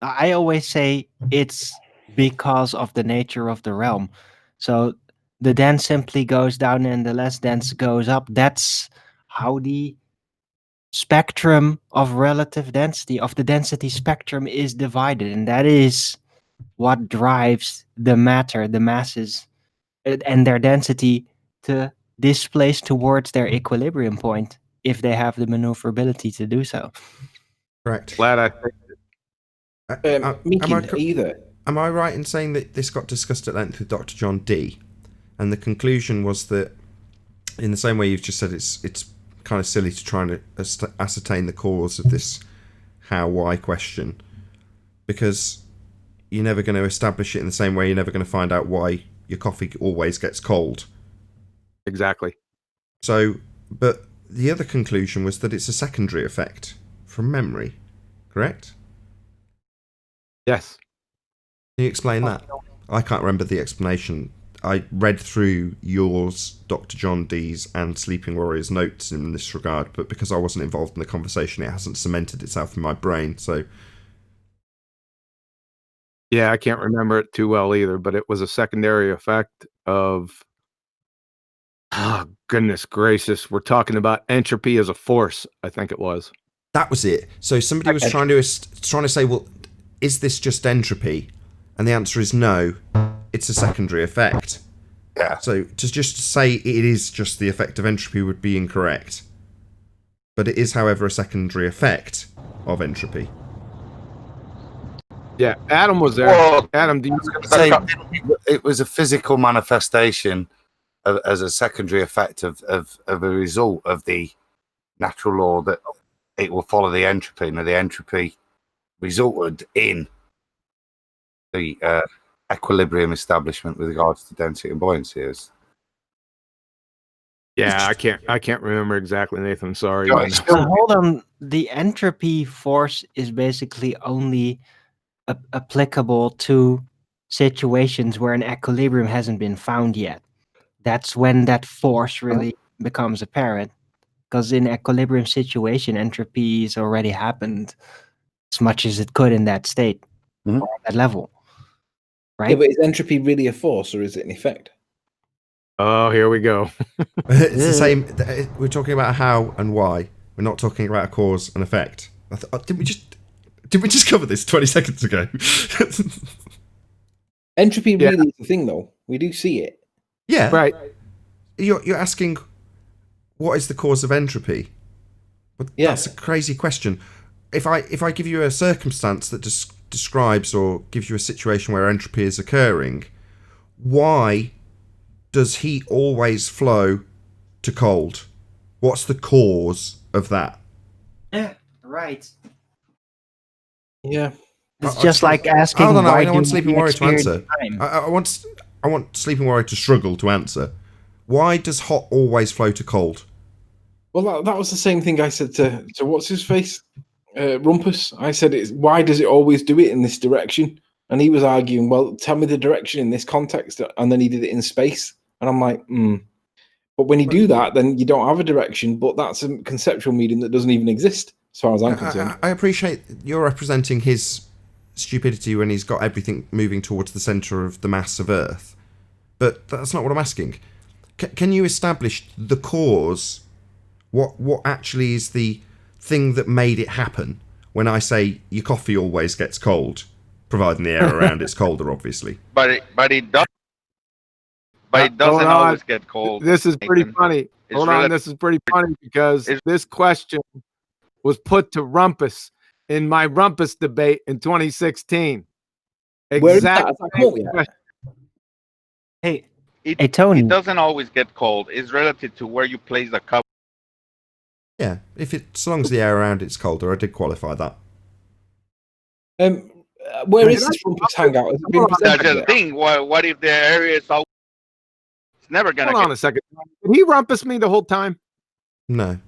I always say it's because of the nature of the realm. So the dense simply goes down and the less dense goes up. That's how the spectrum of relative density, of the density spectrum, is divided. And that is what drives the matter, the masses, and their density to displace towards their equilibrium point if they have the maneuverability to do so. Correct. Glad I think Am I right in saying that this got discussed at length with Dr. John D, and the conclusion was that, in the same way you've just said, it's kind of silly to try and ascertain the cause of this how-why question, because you're never going to establish it in the same way you're never going to find out why your coffee always gets cold. Exactly. So, but the other conclusion was that it's a secondary effect from memory, correct? Yes. Can you explain that? I can't remember the explanation. I read through yours, Dr. John D's, and Sleeping Warrior's notes in this regard, but because I wasn't involved in the conversation, it hasn't cemented itself in my brain. So, yeah, I can't remember it too well either, but it was a secondary effect of. Oh, goodness gracious. We're talking about entropy as a force, I think it was. That was it. So somebody was trying to say, well, is this just entropy? And the answer is no, it's a secondary effect. Yeah. So to just say it is just the effect of entropy would be incorrect. But it is, however, a secondary effect of entropy. Yeah, Adam was there. Well, Adam, do you say it was a physical manifestation as a secondary effect of a result of the natural law that it will follow the entropy, and the entropy resulted in the equilibrium establishment with regards to density and buoyancy. Yeah, I can't remember exactly, Nathan. Sorry. Hold on. The entropy force is basically only applicable to situations where an equilibrium hasn't been found yet. That's when that force really becomes apparent. Because in equilibrium situation, entropy has already happened as much as it could in that state, or at that level. Right? Yeah, but is entropy really a force or is it an effect? Oh, here we go. It's the same. We're talking about how and why. We're not talking about a cause and effect. Did we just cover this 20 seconds ago? Entropy really is the thing, though. We do see it. Yeah. Right. You're asking, what is the cause of entropy? But that's a crazy question. If I give you a circumstance that describes or gives you a situation where entropy is occurring, why does heat always flow to cold? What's the cause of that? Yeah, right. Yeah. It's just like asking. Hold on, why I want do Sleeping we Warrior to experience answer. time? I want Sleeping Warrior to struggle to answer. Why does hot always flow to cold? Well, that was the same thing I said to what's his face? Rumpus. I said, why does it always do it in this direction? And he was arguing, well, tell me the direction in this context. And then he did it in space. And I'm like, But when you do that, then you don't have a direction, but that's a conceptual medium that doesn't even exist, as far as I'm concerned. I appreciate you're representing his stupidity when he's got everything moving towards the centre of the mass of Earth. But that's not what I'm asking. Can you establish the cause? What actually is the thing that made it happen? When I say your coffee always gets cold, providing the air around it's colder, obviously. But it does. But it doesn't always get cold. This is pretty funny. Hold on, this is pretty funny because this question was put to Rumpus in my Rumpus debate in 2016. Exactly. Hey, Tony. It doesn't always get cold. It's relative to where you place the cup. Yeah, as long as the air around it's colder, I did qualify that. Where is this Rumpus hangout? Has it been That's the thing. What if the area is all? It's never gonna. Hold on a second. Did he Rumpus me the whole time? No.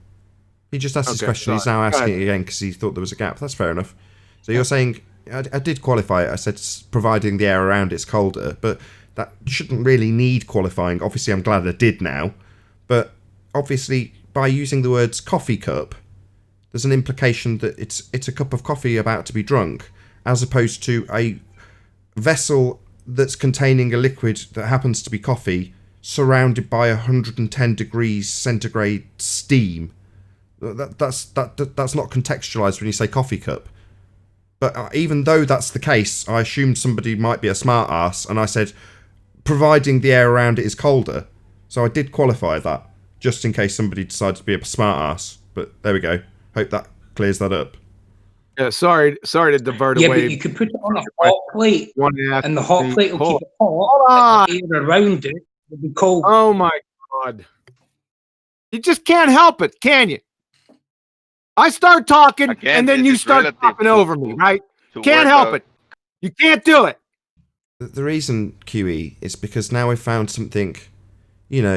He just asked his question. He's now asking it again because he thought there was a gap. That's fair enough. So you're saying, I did qualify it. I said, providing the air around it's colder, but that shouldn't really need qualifying. Obviously, I'm glad I did now. But obviously, by using the words coffee cup, there's an implication that it's a cup of coffee about to be drunk, as opposed to a vessel that's containing a liquid that happens to be coffee, surrounded by 110 degrees centigrade steam. That's not contextualized when you say coffee cup. But even though that's the case, I assumed somebody might be a smart ass, and I said, providing the air around it is colder. So I did qualify that, just in case somebody decides to be a smart ass. But there we go. Hope that clears that up. Yeah, sorry to divert away. Yeah, but you could put it on a hot plate, and the hot plate will keep it hot. Hold on. And the air around it will be cold. Oh my God! You just can't help it, can you? I start talking, and then you start talking over me, right? Can't help it. You can't do it. The reason, QE, is because now we've found something,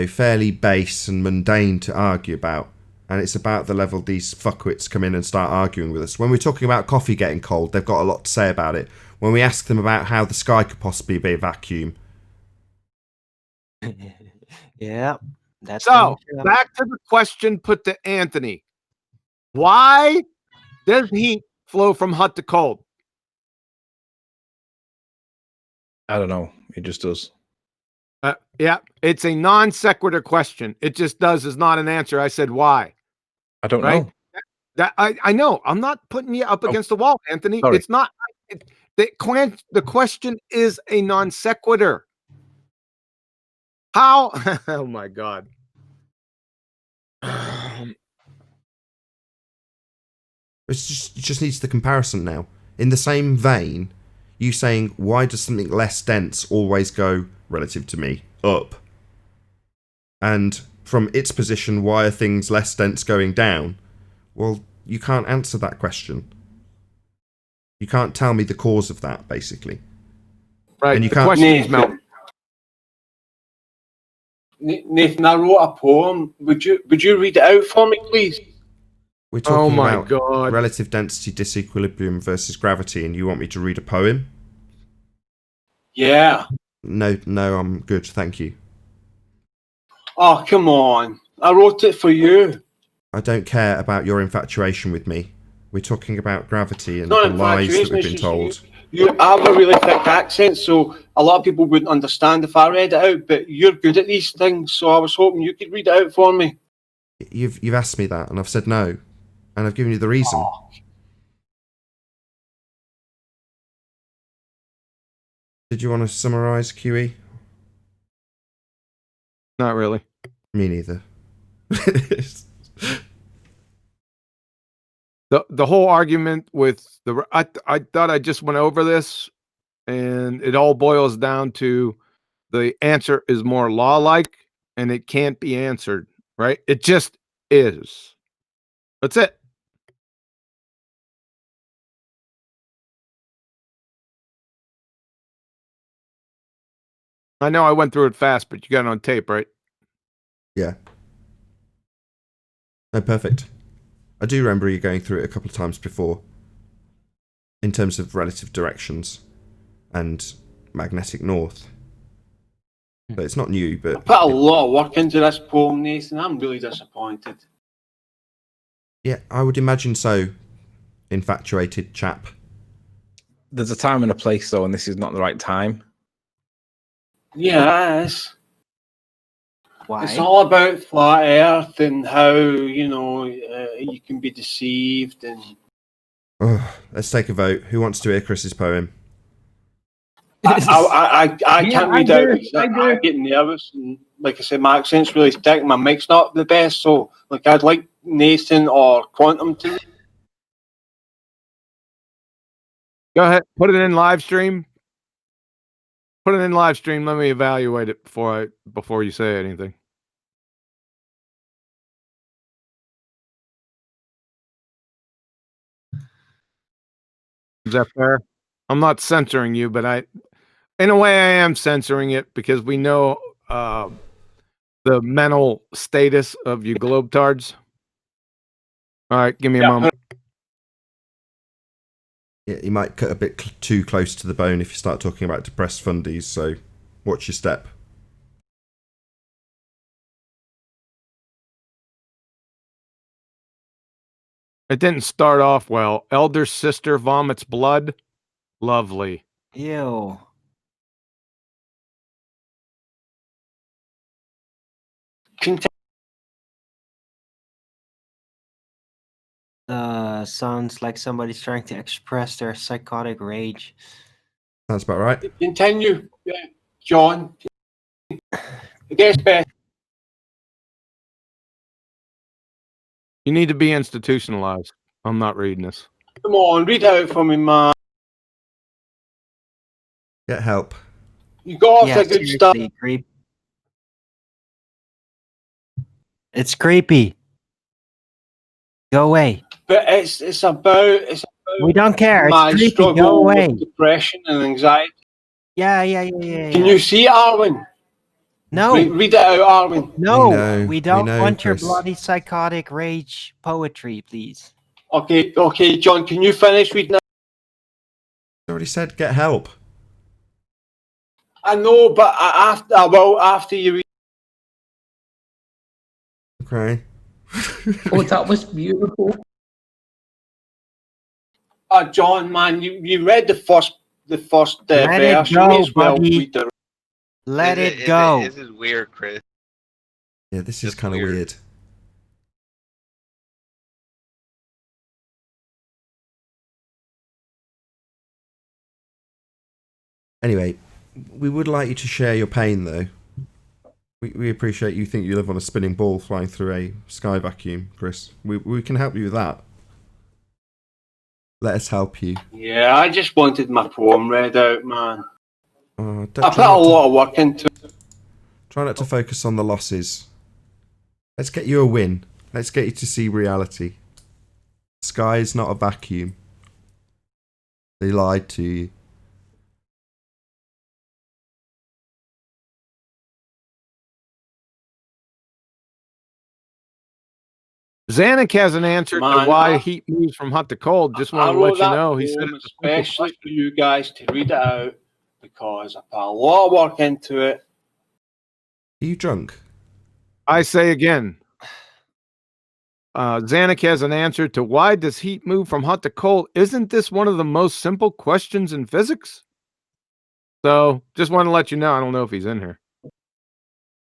fairly base and mundane to argue about. And it's about the level these fuckwits come in and start arguing with us. When we're talking about coffee getting cold, they've got a lot to say about it. When we ask them about how the sky could possibly be a vacuum. Yeah. That's so, back to the question put to Anthony. Why does heat flow from hot to cold? I don't know. It just does. Yeah, it's a non sequitur question. It just does is not an answer. I said why. I don't know. That I know. I'm not putting you up against the wall, Anthony. Sorry. It's not. The question is a non sequitur. How? Oh my God. It just needs the comparison now. In the same vein, you saying, why does something less dense always go, relative to me, up? And from its position, why are things less dense going down? Well, you can't answer that question. You can't tell me the cause of that, basically. Right, and you the can't. question is, Mel. Nathan, I wrote a poem. Would you read it out for me, please? We're talking about relative density disequilibrium versus gravity, and you want me to read a poem? Yeah. No, I'm good, thank you. Oh, come on. I wrote it for you. I don't care about your infatuation with me. We're talking about gravity and the lies that we've been told. You have a really thick accent, so a lot of people wouldn't understand if I read it out, but you're good at these things, so I was hoping you could read it out for me. You've asked me that, and I've said no. And I've given you the reason. Oh. Did you want to summarise, QE? Not really. Me neither. The whole argument with I thought I just went over this, and it all boils down to the answer is more law-like, and it can't be answered, right? It just is. That's it. I know I went through it fast, but you got it on tape, right? Yeah. No, perfect. I do remember you going through it a couple of times before, in terms of relative directions and magnetic north. But it's not new, but... I put a lot of work into this poem, Nathan. I'm really disappointed. Yeah, I would imagine so, infatuated chap. There's a time and a place, though, and this is not the right time. Yeah, it is. Why? It's all about flat Earth and how, you know, you can be deceived and... Let's take a vote. Who wants to hear Chris's poem? I can't read out because I get nervous, and like I said, my accent's really thick. My mic's not the best, so like I'd like Nathan or Quantum to. Go ahead, put it in live stream. Put it in live stream. Let me evaluate it before you say anything. Is that fair? I'm not censoring you, but in a way, I am censoring it because we know the mental status of you globetards. All right, give me a moment. Yeah, you might cut a bit too close to the bone if you start talking about depressed fundies, so watch your step. It didn't start off well. Elder sister vomits blood. Lovely. Ew. Sounds like somebody's trying to express their psychotic rage. That's about right. Continue, John. It gets better. You need to be institutionalized. I'm not reading this. Come on, read out for me, man. Get help. You got off the good stuff. It's creepy. Go away. But it's about We don't care. my It's creepy. struggle Go away. with depression and anxiety. Yeah. Can you see it, Arwen? No. Read it out, Arwen. No, we don't know, want your Chris. bloody psychotic rage poetry, please. Okay, John, can you finish reading it? I already said get help. I know, but after you read. Okay. Oh, that was beautiful. John, man, you read the first Let verse. it You go, may as well buddy. read the. Let it go. This is weird, Chris. Yeah, this is kind of weird. Anyway, we would like you to share your pain, though. We appreciate you think you live on a spinning ball flying through a sky vacuum, Chris. We can help you with that. Let us help you. Yeah, I just wanted my poem read out, man. I put a lot of work into it. Try not to focus on the losses. Let's get you a win. Let's get you to see reality. The sky is not a vacuum. They lied to you. Zanuck has an answer to why heat moves from hot to cold. Just want to let you know. He said it's especially for you guys to read it out because I put a lot of work into it. Are you drunk? I say again. Zanuck has an answer to why does heat move from hot to cold? Isn't this one of the most simple questions in physics? So just want to let you know. I don't know if he's in here.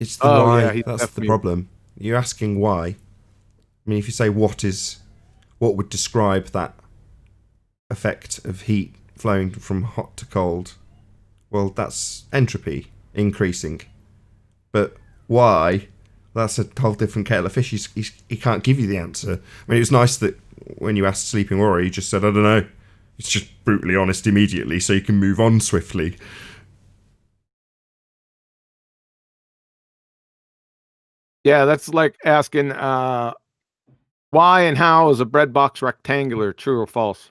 It's the why. Yeah, that's the problem. You're asking why. I mean, if you say what would describe that effect of heat flowing from hot to cold, well, that's entropy increasing. But why? That's a whole different kettle of fish. He can't give you the answer. I mean, it was nice that when you asked Sleeping Warrior, he just said, I don't know. It's just brutally honest immediately, so you can move on swiftly. Yeah, that's like asking why and how is a bread box rectangular, true or false?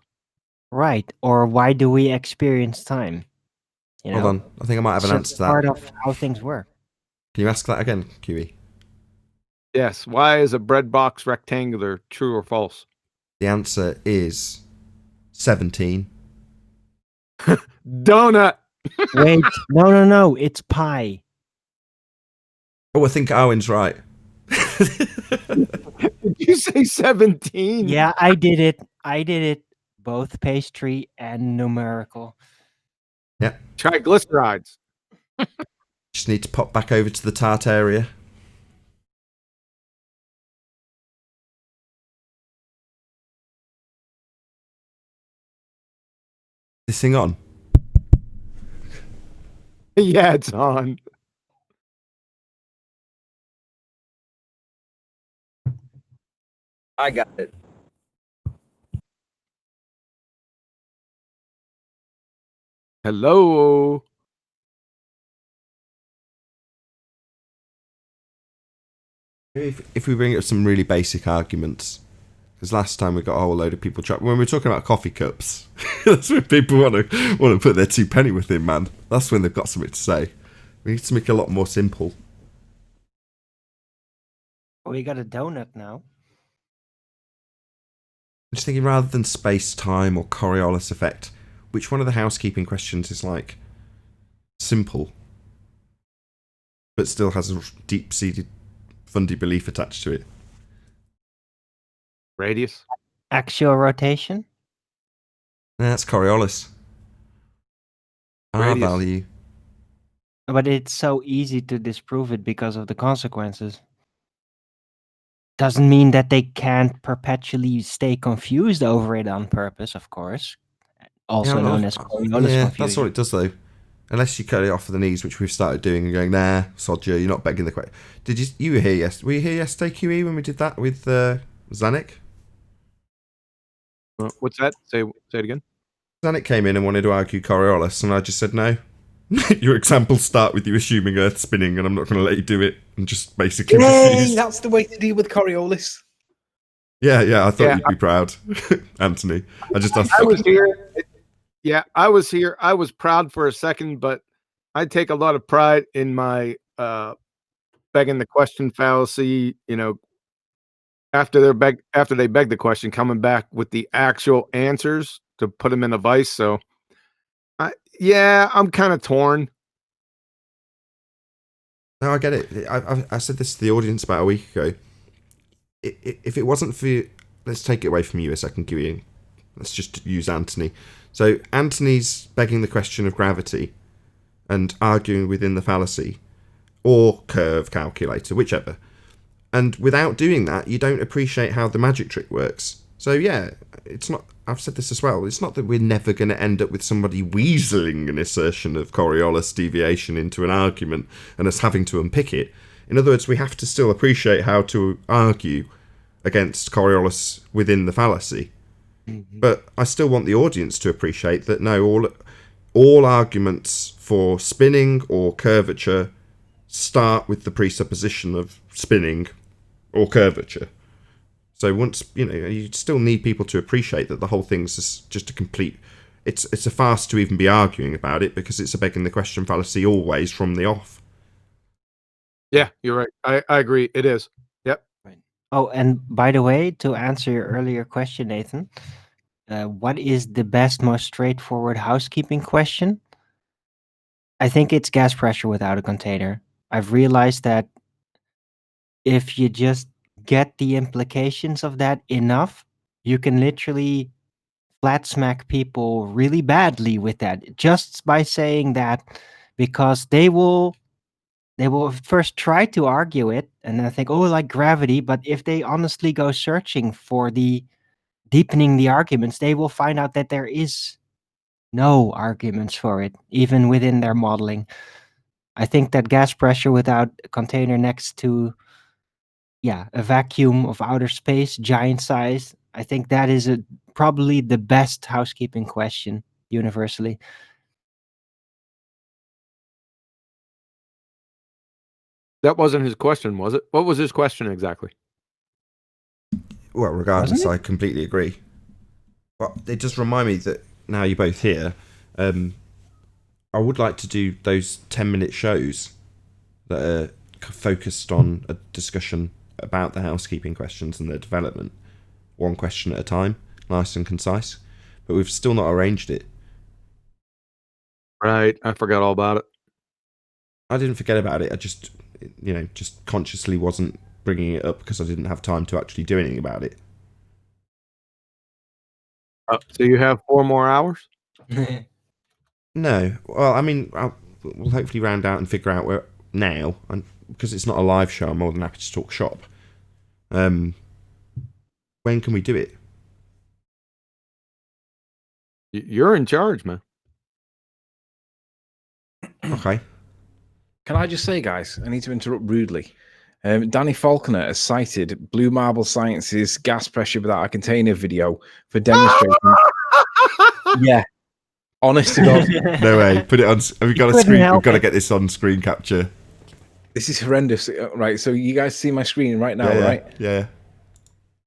Right. Or why do we experience time? You know? Hold on. I think I might have an answer to that. Part of how things work. Can you ask that again, QE? Yes. Why is a bread box rectangular? True or false? The answer is 17. Donut. Wait, no, it's pie. Oh, I think Owen's right. Did you say 17? Yeah, I did it. Both pastry and numerical. Yeah. Triglycerides. Just need to pop back over to the tart area. This thing on? Yeah, it's on. I got it. Hello. If we bring up some really basic arguments, because last time we got a whole load of people when we were talking about coffee cups, that's when people want to put their 2 penny with him, man. That's when they've got something to say. We need to make it a lot more simple. We got a donut now. I'm just thinking, rather than space, time, or Coriolis effect, which one of the housekeeping questions is like simple, but still has a deep-seated fundy belief attached to it? Radius. Axial rotation. That's Coriolis. R Radius. value. But it's so easy to disprove it because of the consequences. Doesn't mean that they can't perpetually stay confused over it on purpose, of course. Also known as Coriolis Yeah, confusion. that's what it does, though. Unless you cut it off at the knees, which we've started doing, and going, nah, sod you, you're not begging the question. Did you were here yesterday? Were you here yesterday, QE, when we did that with Zanuck? What's that? Say it again. Zanuck came in and wanted to argue Coriolis, and I just said no. Your examples start with you assuming Earth spinning, and I'm not going to let you do it, and just basically Yay, refused. that's the way to deal with Coriolis. Yeah, I thought Yeah, you'd be proud, Anthony. I just asked. I was here. Yeah, I was here. I was proud for a second, but I take a lot of pride in my begging the question fallacy. You know, after they beg the question, coming back with the actual answers to put them in a vice. So, I'm kind of torn. No, I get it. I said this to the audience about a week ago. If it wasn't for you, let's take it away from you a second, QE. Let's just use Anthony. So Anthony's begging the question of gravity and arguing within the fallacy or curve calculator, whichever. And without doing that, you don't appreciate how the magic trick works. So yeah, it's not, I've said this as well, it's not that we're never going to end up with somebody weaseling an assertion of Coriolis deviation into an argument and us having to unpick it. In other words, we have to still appreciate how to argue against Coriolis within the fallacy. Mm-hmm. But I still want the audience to appreciate that no, all arguments for spinning or curvature start with the presupposition of spinning or curvature. So once, you still need people to appreciate that the whole thing's just a complete... It's a farce to even be arguing about it because it's a begging the question fallacy always from the off. Yeah, you're right. I agree. It is. Yep. Right. Oh, and by the way, to answer your earlier question, Nathan, what is the best, most straightforward housekeeping question? I think it's gas pressure without a container. I've realized that if you just get the implications of that enough, you can literally flat smack people really badly with that just by saying that, because they will first try to argue it and then think, oh, like gravity. But if they honestly go searching for the deepening the arguments, they will find out that there is no arguments for it, even within their modeling. I think that gas pressure without a container next to a vacuum of outer space, giant size, I think that is probably the best housekeeping question universally. That wasn't his question, was it? What was his question exactly? Well, regardless, I completely agree. But it does remind me that now you're both here, I would like to do those 10-minute shows that are focused on a discussion about the housekeeping questions and their development, one question at a time, nice and concise. But we've still not arranged it. Right. I forgot all about it. I didn't forget about it. I just, just consciously wasn't bringing it up because I didn't have time to actually do anything about it. So you have 4 more hours? No. Well, I mean, we'll hopefully round out and figure out where now, and because it's not a live show, I'm more than happy to talk shop. When can we do it? You're in charge, man. Okay. Can I just say, guys, I need to interrupt rudely. Danny Faulkner has cited Blue Marble Science's gas pressure without a container video for demonstrating. Yeah. Honest to God. No way. Put it on. Have we got a screen? We've got to get this on screen capture. This is horrendous. Right. So you guys see my screen right now, right? Yeah.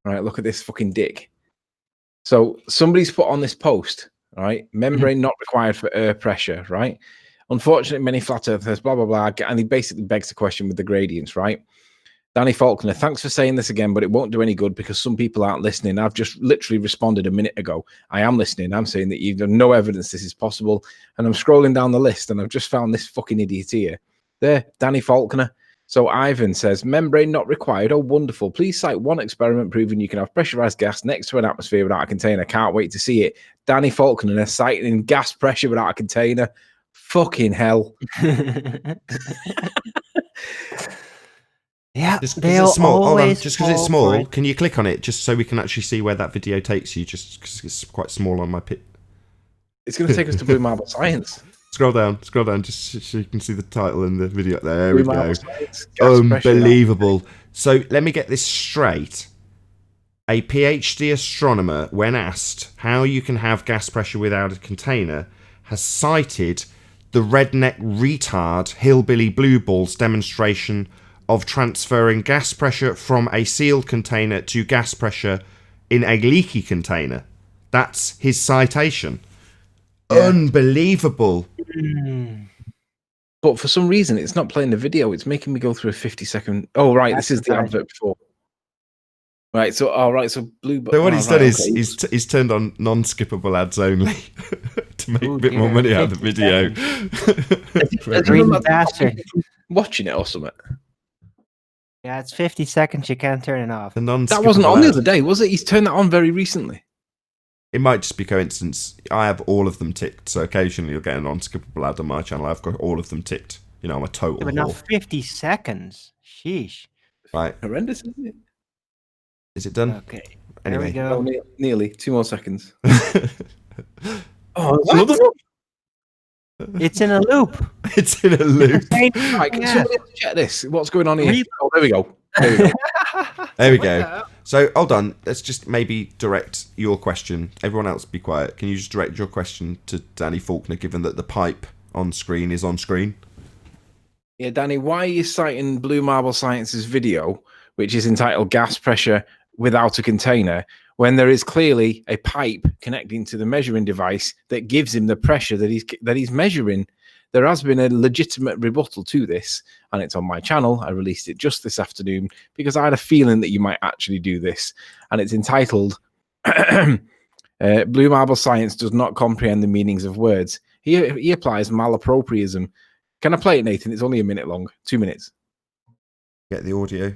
Right. Look at this fucking dick. So somebody's put on this post, right? Membrane not required for air pressure, right? Unfortunately, many flat earthers, blah, blah, blah. And he basically begs the question with the gradients, right? Danny Faulkner, thanks for saying this again, but it won't do any good because some people aren't listening. I've just literally responded a minute ago. I am listening. I'm saying that you've no evidence this is possible. And I'm scrolling down the list and I've just found this fucking idiot here. There, Danny Faulkner. So Ivan says, membrane not required. Oh, wonderful. Please cite one experiment proving you can have pressurized gas next to an atmosphere without a container. Can't wait to see it. Danny Faulkner citing gas pressure without a container. Fucking hell. Yeah, just because it's small. Hold on. Just because it's small, can you click on it just so we can actually see where that video takes you? Just because it's quite small on my pit. It's going to take us to Blue Marble Science. Scroll down, just so you can see the title and the video. There we go. Science, Unbelievable. So let me get this straight. A PhD astronomer, when asked how you can have gas pressure without a container, has cited the redneck retard hillbilly blue balls demonstration of transferring gas pressure from a sealed container to gas pressure in a leaky container. That's his citation. Yeah. Unbelievable. But for some reason, it's not playing the video. It's making me go through a 50-second... Oh, right, this is the advert before. Right, so so blue... So what he's done is he's turned on non-skippable ads only to make a bit more money out of the video. Watching it or something. Yeah, it's 50 seconds. You can't turn it off. That wasn't on the other day, was it? He's turned that on very recently. It might just be coincidence. I have all of them ticked, so occasionally you'll get an unskippable ad on my channel. I've got all of them ticked. You know, I'm a total. Yeah, but now 50 seconons. Sheesh. Right. Horrendous, isn't it? Is it done? Okay. Anyway. There we go. Nearly. 2 more seconds. Oh, another one. It's in a loop. It's in a loop. Right, can somebody check this? What's going on here? Oh, there we go. There we go. So, hold on. Let's just maybe direct your question. Everyone else be quiet. Can you just direct your question to Danny Faulkner, given that the pipe on screen is on screen? Yeah, Danny, why are you citing Blue Marble Science's video, which is entitled Gas Pressure Without a Container, when there is clearly a pipe connecting to the measuring device that gives him the pressure that he's measuring? There has been a legitimate rebuttal to this, and it's on my channel. I released it just this afternoon because I had a feeling that you might actually do this, and it's entitled Blue Marble Science does not comprehend the meanings of words. He applies malapropriism. Can I play it, Nathan? It's only a minute long. 2 minutes. Get the audio.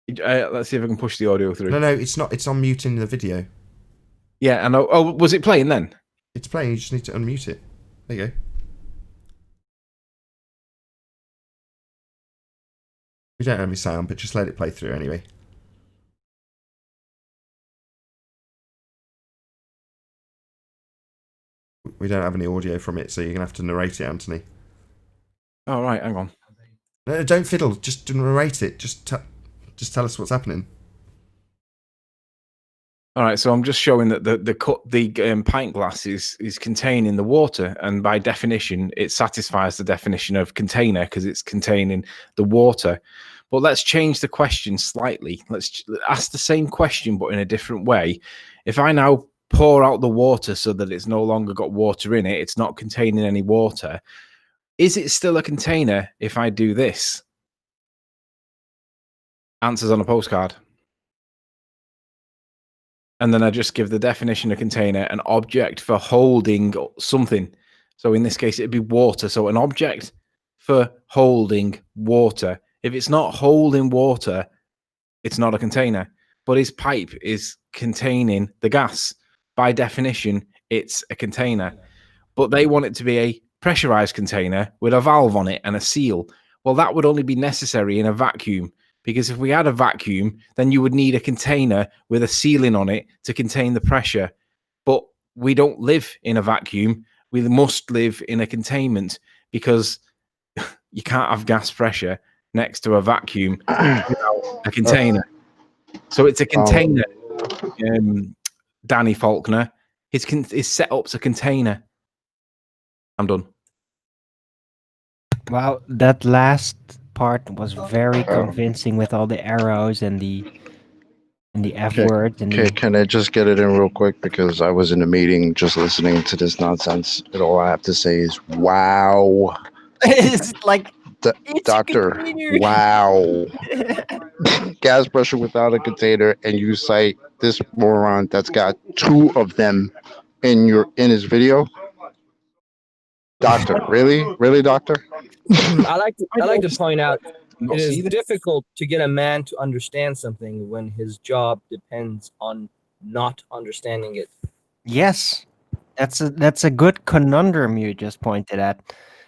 Let's see if I can push the audio through. No, it's not. It's on mute in the video. Yeah, I know. Oh, was it playing then? It's playing. You just need to unmute it. There you go. We don't have any sound, but just let it play through anyway. We don't have any audio from it, so you're going to have to narrate it, Anthony. Oh, right. Hang on. No, don't fiddle. Just narrate it. Just tell us what's happening. All right, so I'm just showing that the pint glass is contained in the water, and by definition, it satisfies the definition of container because it's containing the water. But let's change the question slightly. Let's ask the same question, but in a different way. If I now pour out the water so that it's no longer got water in it, it's not containing any water, is it still a container if I do this? answers on a postcard. And then I just give the definition of container, an object for holding something. So in this case, it'd be water. So an object for holding water. If it's not holding water, it's not a container. But his pipe is containing the gas. By definition, it's a container. But they want it to be a pressurized container with a valve on it and a seal. Well, that would only be necessary in a vacuum, because if we had a vacuum, then you would need a container with a ceiling on it to contain the pressure. But we don't live in a vacuum. We must live in a containment, because you can't have gas pressure next to a vacuum without a container. So it's a container, Danny Faulkner. His setup's a container. I'm done. Wow, that last part was very convincing with all the arrows and the F word. And Okay, can I just get it in real quick, because I was in a meeting just listening to this nonsense, and all I have to say is wow. It's like Doctor, wow. Gas pressure without a container, and you cite this moron that's got 2 of them in his video. Doctor, really, doctor? I like to point out it is difficult to get a man to understand something when his job depends on not understanding it. yes, that's a good conundrum you just pointed at.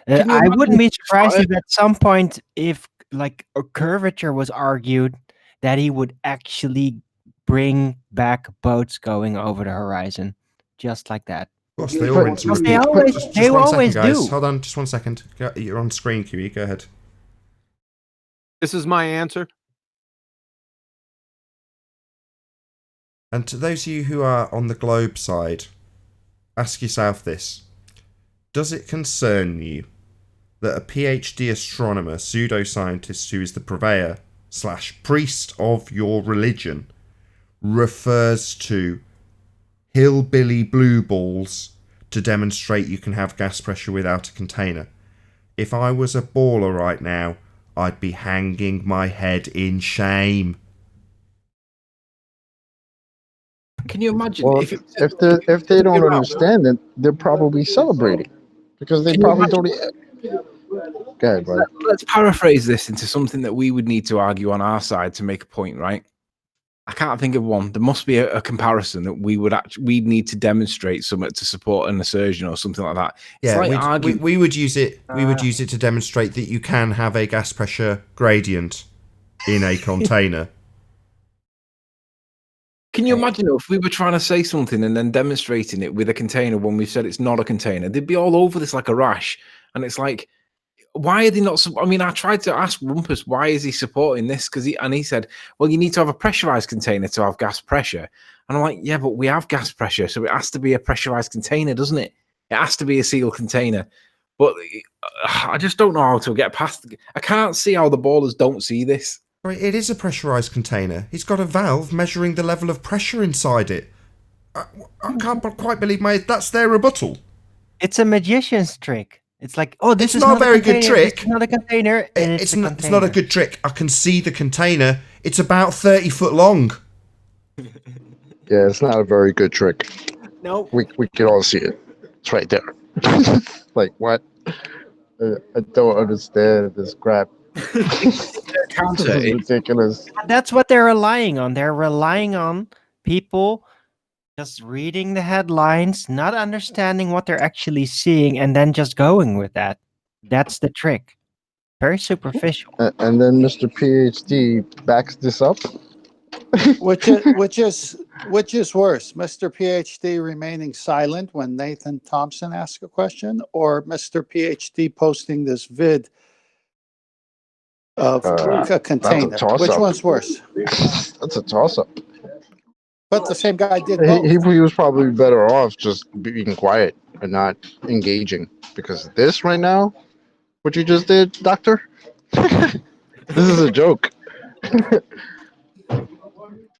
I wouldn't be surprised if at some point, if like a curvature was argued, that he would actually bring back boats going over the horizon, just like that. Of course, they always Because they always do. Hold on, just 1 second. You're on screen, QE. Go ahead. This is my answer. And to those of you who are on the globe side, ask yourself this. Does it concern you that a PhD astronomer, pseudoscientist who is the purveyor / priest of your religion, refers to hillbilly blue balls to demonstrate you can have gas pressure without a container? If I was a baller right now, I'd be hanging my head in shame. Can you imagine Well, if they don't understand it, they're probably celebrating, because they probably don't. Go ahead, buddy. Let's paraphrase this into something that we would need to argue on our side to make a point, right? I can't think of one. There must be a comparison that we'd need to demonstrate something to support an assertion or something like that. Yeah, like we would use it. We would use it to demonstrate that you can have a gas pressure gradient in a container. Can you imagine if we were trying to say something and then demonstrating it with a container when we said it's not a container? They'd be all over this like a rash. And it's like, why are they not? I mean, I tried to ask Rumpus, why is he supporting this? He said, well, you need to have a pressurized container to have gas pressure. And I'm like, yeah, but we have gas pressure, so it has to be a pressurized container, doesn't it? It has to be a sealed container. But I just don't know how to get past. I can't see how the ballers don't see this. Right, it is a pressurized container. It's got a valve measuring the level of pressure inside it. I can't quite believe that's their rebuttal. It's a magician's trick. It's like, oh, this is not a very good trick. It's not a container. It's not a good trick. I can see the container. It's about 30 foot long. Yeah, it's not a very good trick. No. We can all see it. It's right there. Like, what? I don't understand this crap. This is ridiculous. That's what they're relying on. They're relying on people just reading the headlines, not understanding what they're actually seeing, and then just going with that. That's the trick. Very superficial. And then Mr. PhD backs this up. which is worse, Mr. PhD remaining silent when Nathan Thompson asks a question, or Mr. PhD posting this vid of a container? That's a toss-up. Which one's worse? That's a toss-up. But the same guy did both. He was probably better off just being quiet and not engaging, because this right now, what you just did, Doctor, this is a joke.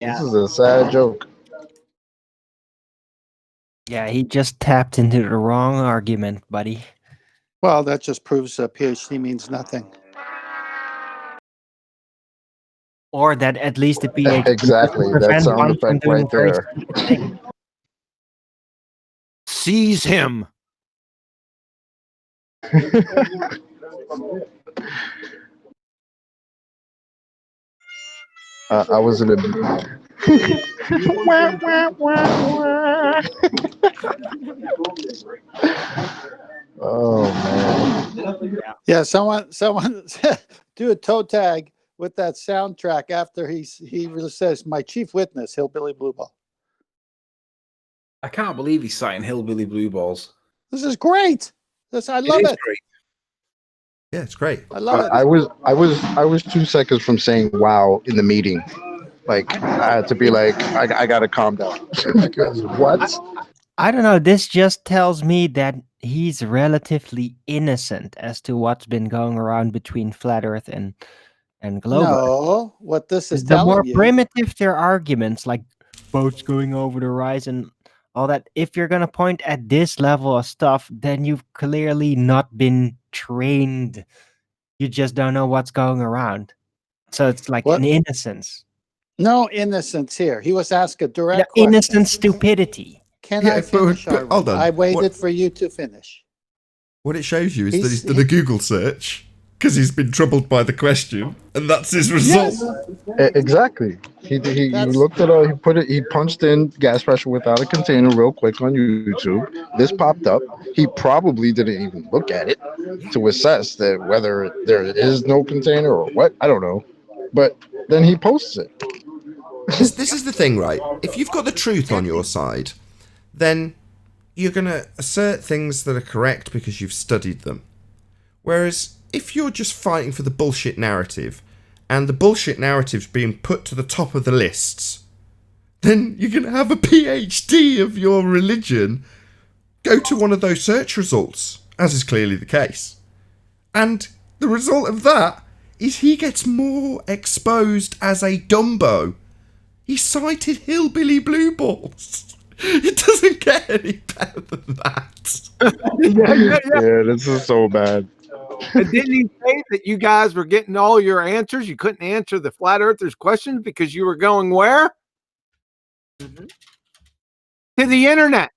This is a sad joke. Yeah, he just tapped into the wrong argument, buddy. Well, that just proves a PhD means nothing. or that at least the PhD Exactly. That prevent sound one from effect doing right very there. stupid things. Seize him. I was in a. Wah, wah, wah, wah. Oh man. Yeah, someone do a toe tag with that soundtrack after he says, "My chief witness, Hillbilly Blue Ball." I can't believe he's citing Hillbilly Blue Balls. This is great. I love it. Great. Yeah, it's great. I love it. I was 2 seconds from saying "wow" in the meeting. Like I had to be like, I gotta calm down because what? I don't know. This just tells me that he's relatively innocent as to what's been going around between flat Earth and globe Earth. No, what this is The more telling you. primitive their arguments, like boats going over the horizon, all that, if you're gonna point at this level of stuff, then you've clearly not been trained. You just don't know what's going around. So it's like What? an innocence. No innocence here. He was asked a direct The question. innocent stupidity. Can Yeah, I finish? but hold on. I waited What- for you to finish. What it shows you is that He's- he's done a Google search because he's been troubled by the question, and that's his result. Yes. Exactly. He looked at all. He punched in gas pressure without a container real quick on YouTube. This popped up. He probably didn't even look at it to assess that whether there is no container or what. I don't know. But then he posts it. This is the thing, right? If you've got the truth on your side, then you're going to assert things that are correct because you've studied them. Whereas if you're just fighting for the bullshit narrative, and the bullshit narrative's being put to the top of the lists, then you're going to have a PhD of your religion go to one of those search results, as is clearly the case. And the result of that is he gets more exposed as a Dumbo. He cited Hillbilly Blue Balls. It doesn't get any better than that. Yeah, this is so bad. And didn't he say that you guys were getting all your answers? You couldn't answer the flat earthers' questions because you were going where? To the internet.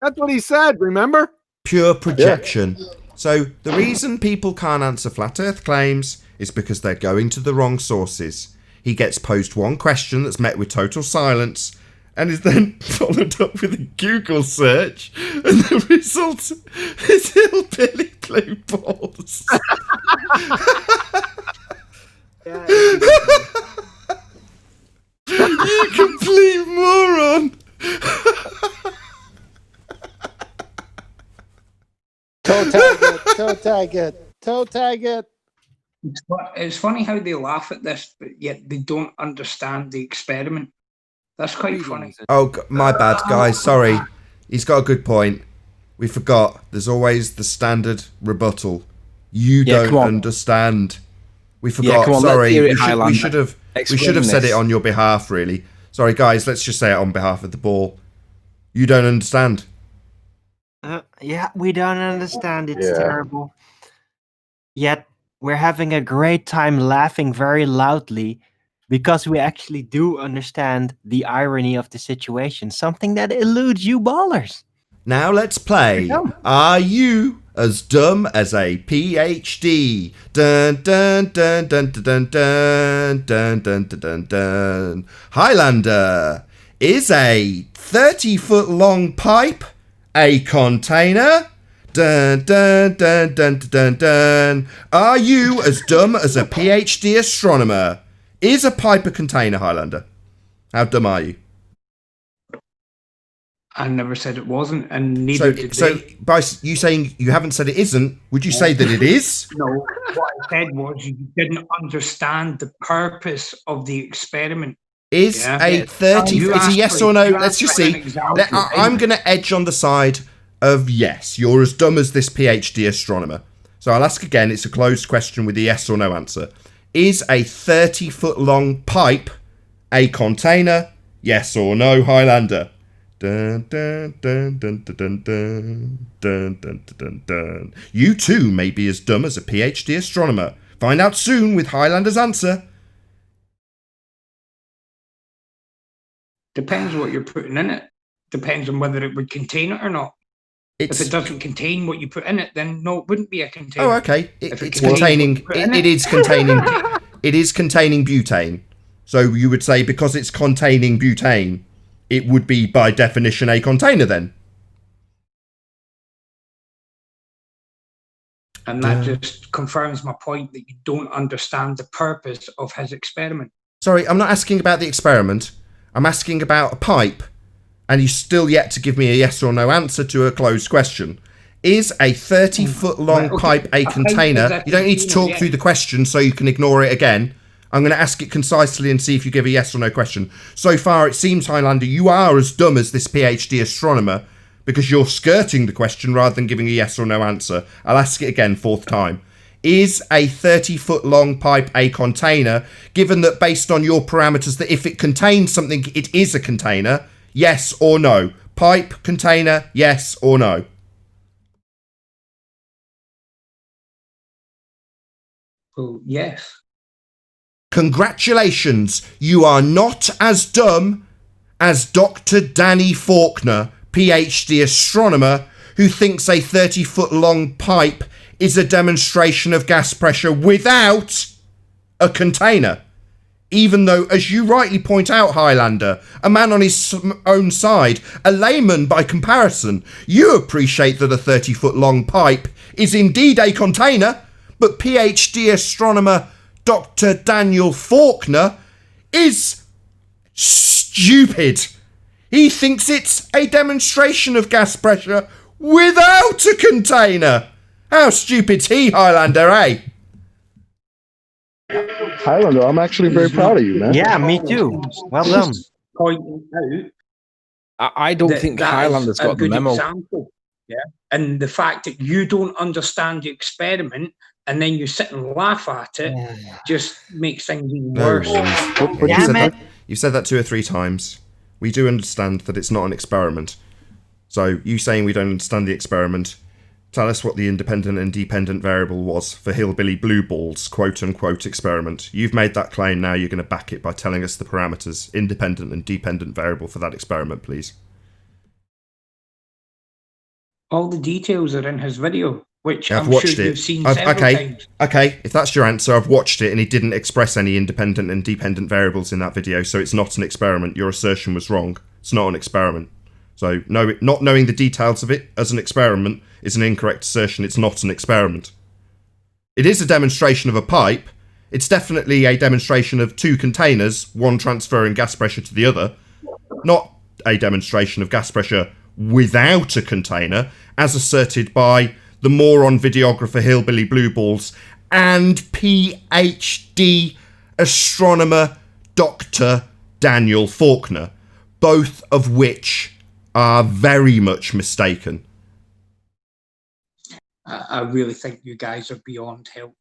That's what he said, remember? Pure projection. So the reason people can't answer flat earth claims is because they're going to the wrong sources. He gets posed one question that's met with total silence and is then followed up with a Google search, and the result is Hillbilly Blue Balls. You complete moron. Toe tag it. Toe tag it. Toe tag it. It's funny how they laugh at this, but yet they don't understand the experiment. That's quite funny. Oh, my bad, guys. Sorry. He's got a good point. We forgot. There's always the standard rebuttal. You Yeah, don't come on. understand. We Yeah, forgot. come on, let's Sorry. hear it, We should Highlander. have. We should Explain have said it this. on your behalf. Really. Sorry, guys. Let's just say it on behalf of the ball. You don't understand. Yeah, we don't understand. It's Yeah. terrible. Yet we're having a great time laughing very loudly because we actually do understand the irony of the situation, something that eludes you ballers. Now let's play. Are you as dumb as a PhD? Dun dun dun dun dun dun dun dun dun dun dun. Highlander, is a 30-foot long pipe a container? Dun dun dun dun dun dun dun. Are you as dumb as a PhD astronomer? Is a pipe a container, Highlander? How dumb are you? I never said it wasn't, and neither did So they. by you saying you haven't said it isn't, would you say that it is? No, what I said was you didn't understand the purpose of the experiment. Is Yeah. a 30? You It's a asked yes for- or no. you Let's asked just for an see. example, I'm going to edge on the side of yes. You're as dumb as this PhD astronomer. So I'll ask again. It's a closed question with a yes or no answer. Is a 30-foot long pipe a container? Yes or no, Highlander? Dun dun dun dun dun dun dun dun dun dun dun. You too may be as dumb as a PhD astronomer. Find out soon with Highlander's answer. Depends what you're putting in it. Depends on whether it would contain it or not. If it doesn't contain what you put in it, then no, it wouldn't be a container. Oh, okay. If It's containing. It is containing. It is containing butane. So you would say because it's containing butane, it would be by definition a container then. And that just confirms my point that you don't understand the purpose of his experiment. Sorry, I'm not asking about the experiment. I'm asking about a pipe, and you still yet to give me a yes or no answer to a closed question. Is a 30-foot long pipe a container? You don't need to talk through the question so you can ignore it again. I'm going to ask it concisely and see if you give a yes or no question. So far, it seems, Highlander, you are as dumb as this PhD astronomer because you're skirting the question rather than giving a yes or no answer. I'll ask it again, fourth time. Is a 30-foot long pipe a container, given that based on your parameters that if it contains something, it is a container? Yes or no? Pipe, container, yes or no? Oh, yes. Congratulations, you are not as dumb as Dr. Danny Faulkner, PhD astronomer, who thinks a 30-foot long pipe is a demonstration of gas pressure without a container. Even though, as you rightly point out, Highlander, a man on his own side, a layman by comparison, you appreciate that a 30-foot long pipe is indeed a container, but PhD astronomer Dr. Daniel Faulkner is stupid. He thinks it's a demonstration of gas pressure without a container. How stupid's he, Highlander, eh? Highlander, I'm actually very proud of you, man. Yeah, me too. Well done. Pointing out I don't think Highlander's got the memo. Example, yeah, and the fact that you don't understand the experiment and then you sit and laugh at it just makes things even worse. You've said that 2 or 3 times. We do understand that it's not an experiment. So you saying we don't understand the experiment, tell us what the independent and dependent variable was for Hillbilly Blue Ball's quote-unquote experiment. You've made that claim, now you're going to back it by telling us the parameters, independent and dependent variable for that experiment, please. All the details are in his video, which I've I'm watched sure it. you've seen several times. Okay, if that's your answer, I've watched it and he didn't express any independent and dependent variables in that video, so it's not an experiment. Your assertion was wrong. It's not an experiment. So no, not knowing the details of it as an experiment is an incorrect assertion. It's not an experiment. It is a demonstration of a pipe. It's definitely a demonstration of 2 containers, one transferring gas pressure to the other. Not a demonstration of gas pressure without a container, as asserted by the moron videographer Hillbilly Blue Balls and PhD astronomer Dr. Daniel Faulkner, both of which are very much mistaken. I really think you guys are beyond help.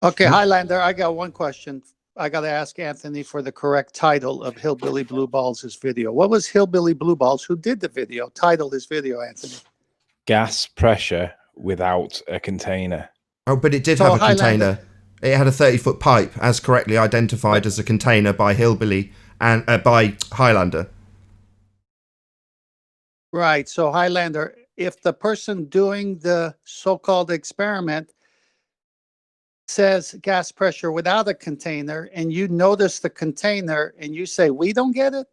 Okay, Highlander, I got one question. I got to ask Anthony for the correct title of Hillbilly Blue Balls' video. What was Hillbilly Blue Balls, who did the video, titled his video, Anthony? Gas pressure without a container. Oh, but it did have a container. It had a 30-foot pipe, as correctly identified as a container by Hillbilly and by Highlander. Right. So, Highlander, if the person doing the so-called experiment says gas pressure without a container, and you notice the container, and you say, we don't get it?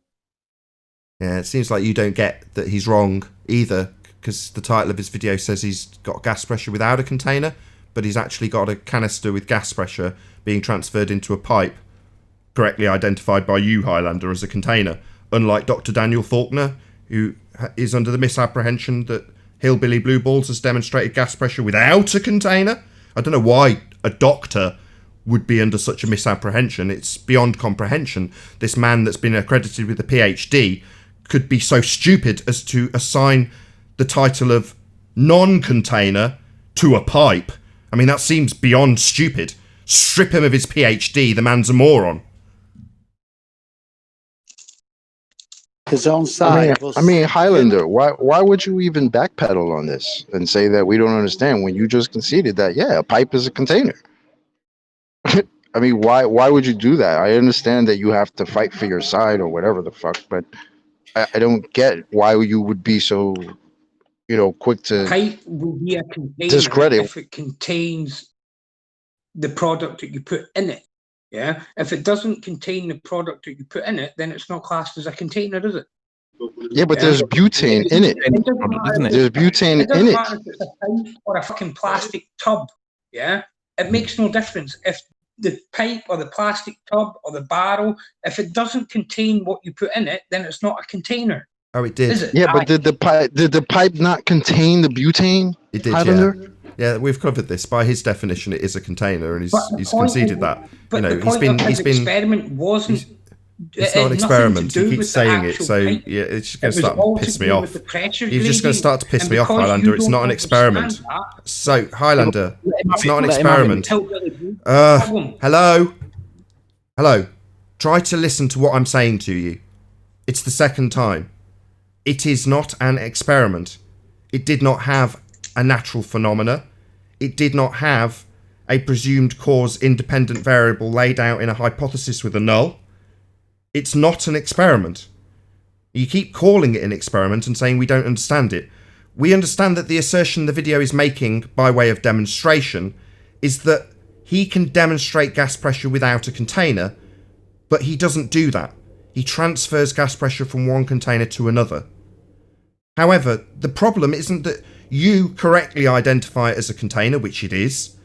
Yeah, it seems like you don't get that he's wrong either, because the title of his video says he's got gas pressure without a container, but he's actually got a canister with gas pressure being transferred into a pipe, correctly identified by you, Highlander, as a container, unlike Dr. Daniel Faulkner, who is under the misapprehension that Hillbilly Blue Balls has demonstrated gas pressure without a container. I don't know why a doctor would be under such a misapprehension. It's beyond comprehension. This man that's been accredited with a PhD could be so stupid as to assign the title of non-container to a pipe. I mean, that seems beyond stupid. Strip him of his PhD, the man's a moron. His own side. I mean, Highlander, why would you even backpedal on this and say that we don't understand when you just conceded that, yeah, a pipe is a container? I mean, why would you do that? I understand that you have to fight for your side or whatever the fuck, but I don't get why you would be so, quick to Pipe will be a container discredit. if it contains the product that you put in it. Yeah. If it doesn't contain the product that you put in it, then it's not classed as a container, is it? Yeah, but there's butane in it. There's butane It doesn't in it. matter if it's a pipe or a fucking plastic tub. Yeah. It makes no difference if the pipe or the plastic tub or the barrel, if it doesn't contain what you put in it, then it's not a container. Oh, it did. Is it? Yeah, but did the pipe not contain the butane? It did, Highlander? Yeah, we've covered this. By his definition, it is a container, and But the he's point conceded of- that. But the he's point been of his experiment wasn't. it's it not an had nothing to experiment. do He keeps with the saying it, actual so pipe. yeah, it's just It going to was start all to to piss do me with off. the pressure You're just going to gradient, start to piss and me off, because Highlander. you It's don't not an experiment. understand that- So Highlander, it's not an let him have it. experiment. Problem. Hello. Try to listen to what I'm saying to you. It's the second time. It is not an experiment. It did not have a natural phenomena. It did not have a presumed cause independent variable laid out in a hypothesis with a null. It's not an experiment. You keep calling it an experiment and saying we don't understand it. We understand that the assertion the video is making by way of demonstration is that he can demonstrate gas pressure without a container, but he doesn't do that. He transfers gas pressure from one container to another. However, the problem isn't that you correctly identify it as a container, which it is.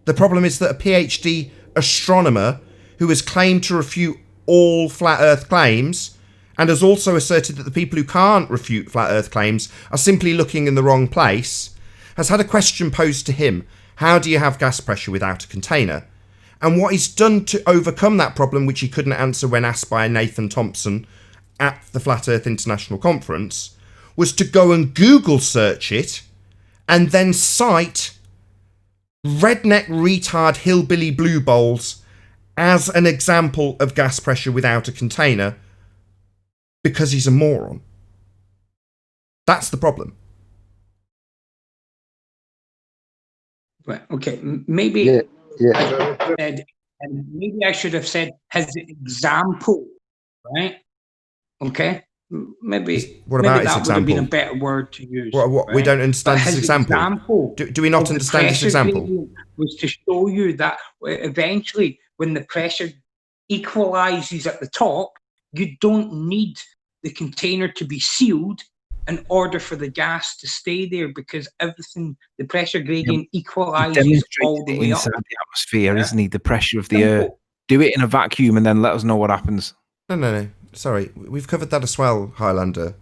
The problem is that a PhD astronomer who has claimed to refute all flat earth claims and has also asserted that the people who can't refute flat earth claims are simply looking in the wrong place, has had a question posed to him: how do you have gas pressure without a container? And what he's done to overcome that problem, which he couldn't answer when asked by Nathan Thompson at the Flat Earth International Conference, was to go and Google search it and then cite redneck retard hillbilly blue bowls as an example of gas pressure without a container because he's a moron. That's the problem. Right. Okay. Maybe. Yeah. I said, and maybe I should have said his example, right? Okay. Maybe. What maybe about his that would have been a example? better word to use. What, we right? don't understand But his example. Do we not of the understand his pressure example? gradient was to show you that eventually, when the pressure equalizes at the top, you don't need the container to be sealed in order for the gas to stay there, because everything, the pressure gradient equalizes all the way up. Inside the atmosphere, isn't he? The pressure of the earth. Do it in a vacuum and then let us know what happens. No. Sorry, we've covered that as well, Highlander.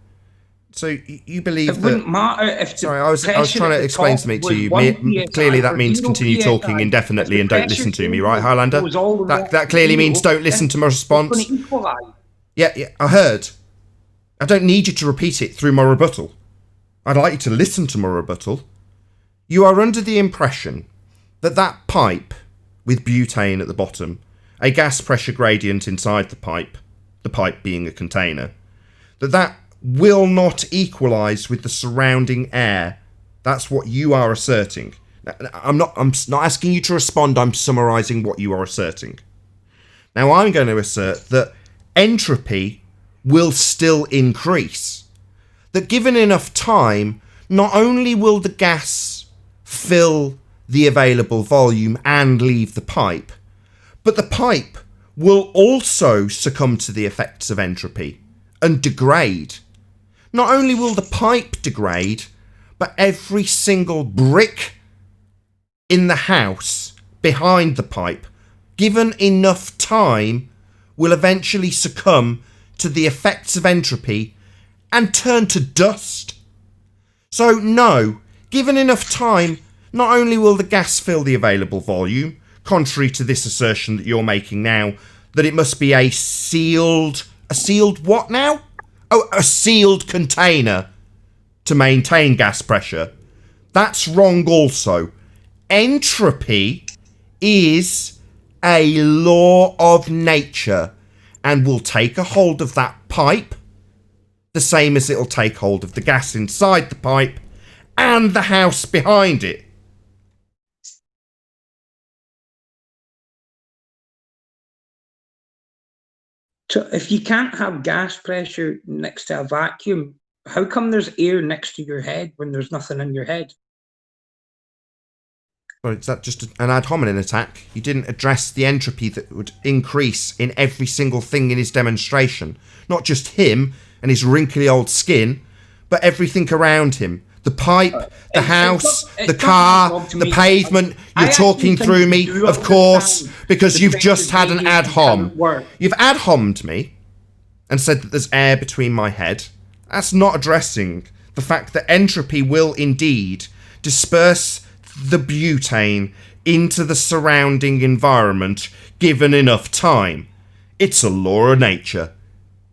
So you believe It wouldn't matter if. Sorry, I was trying to explain something to you. Clearly, that means continue talking indefinitely and don't listen to me, right, Highlander? That clearly means don't listen to my response. Yeah, I heard. I don't need you to repeat it through my rebuttal. I'd like you to listen to my rebuttal. You are under the impression that that pipe with butane at the bottom, a gas pressure gradient inside the pipe being a container, that will not equalize with the surrounding air. That's what you are asserting. I'm not asking you to respond. I'm summarizing what you are asserting. Now I'm going to assert that entropy will still increase. That given enough time, not only will the gas fill the available volume and leave the pipe, but the pipe will also succumb to the effects of entropy and degrade. Not only will the pipe degrade, but every single brick in the house behind the pipe, given enough time, will eventually succumb to the effects of entropy and turn to dust. So no, given enough time, not only will the gas fill the available volume, contrary to this assertion that you're making now, that it must be a sealed what now? Oh, a sealed container to maintain gas pressure. That's wrong also. Entropy is a law of nature and will take a hold of that pipe the same as it'll take hold of the gas inside the pipe and the house behind it. So if you can't have gas pressure next to a vacuum, how come there's air next to your head when there's nothing in your head? Well, is that just an ad hominem attack? You didn't address the entropy that would increase in every single thing in his demonstration. Not just him and his wrinkly old skin, but everything around him. The pipe, the house, the car, the pavement. You're talking through me, of course, because you've just had an ad hom. You've ad hommed me and said that there's air between my head. That's not addressing the fact that entropy will indeed disperse the butane into the surrounding environment given enough time. It's a law of nature.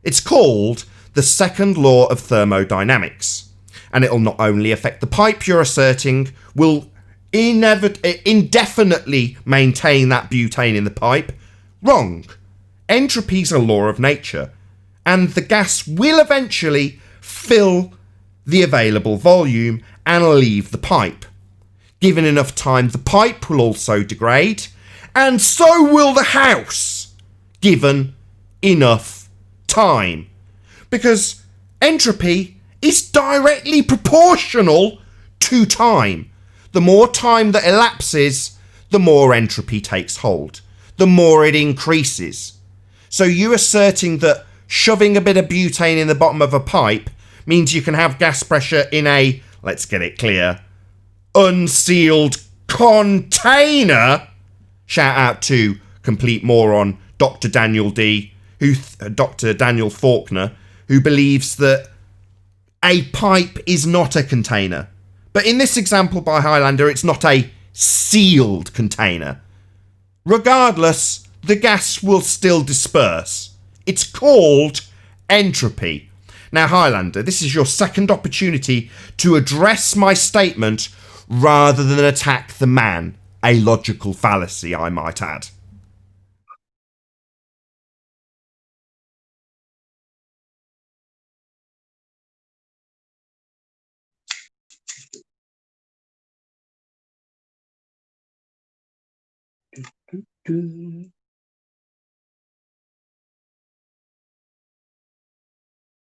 It's called the second law of thermodynamics. And it'll not only affect the pipe you're asserting, will indefinitely maintain that butane in the pipe. Wrong. Entropy's a law of nature. And the gas will eventually fill the available volume and leave the pipe. Given enough time, the pipe will also degrade, and so will the house, given enough time. Because entropy is directly proportional to time. The more time that elapses, the more entropy takes hold, the more it increases. So you asserting that shoving a bit of butane in the bottom of a pipe means you can have gas pressure in a, let's get it clear, unsealed container. Shout out to complete moron Dr. Daniel Dr. Daniel Faulkner, who believes that a pipe is not a container. But in this example by Highlander, it's not a sealed container. Regardless, the gas will still disperse. It's called entropy. Now, Highlander, this is your second opportunity to address my statement rather than attack the man. A logical fallacy, I might add.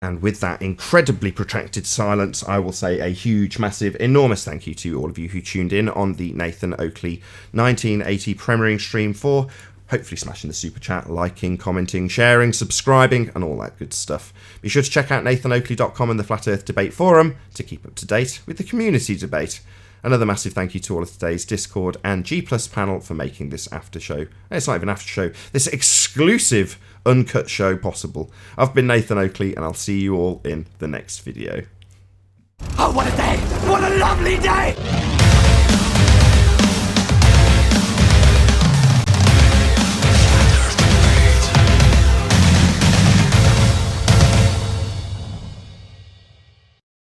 And with that incredibly protracted silence, I will say a huge, massive, enormous thank you to all of you who tuned in on the Nathan Oakley 1980 premiering stream for hopefully smashing the super chat, liking, commenting, sharing, subscribing, and all that good stuff. Be sure to check out nathanoakley.com and the Flat Earth Debate Forum to keep up to date with the community debate. Another massive thank you to all of today's Discord and G Plus panel for making this after show. It's not even after show, this exclusive Uncut show possible. I've been Nathan Oakley, and I'll see you all in the next video. Oh, what a day! What a lovely day!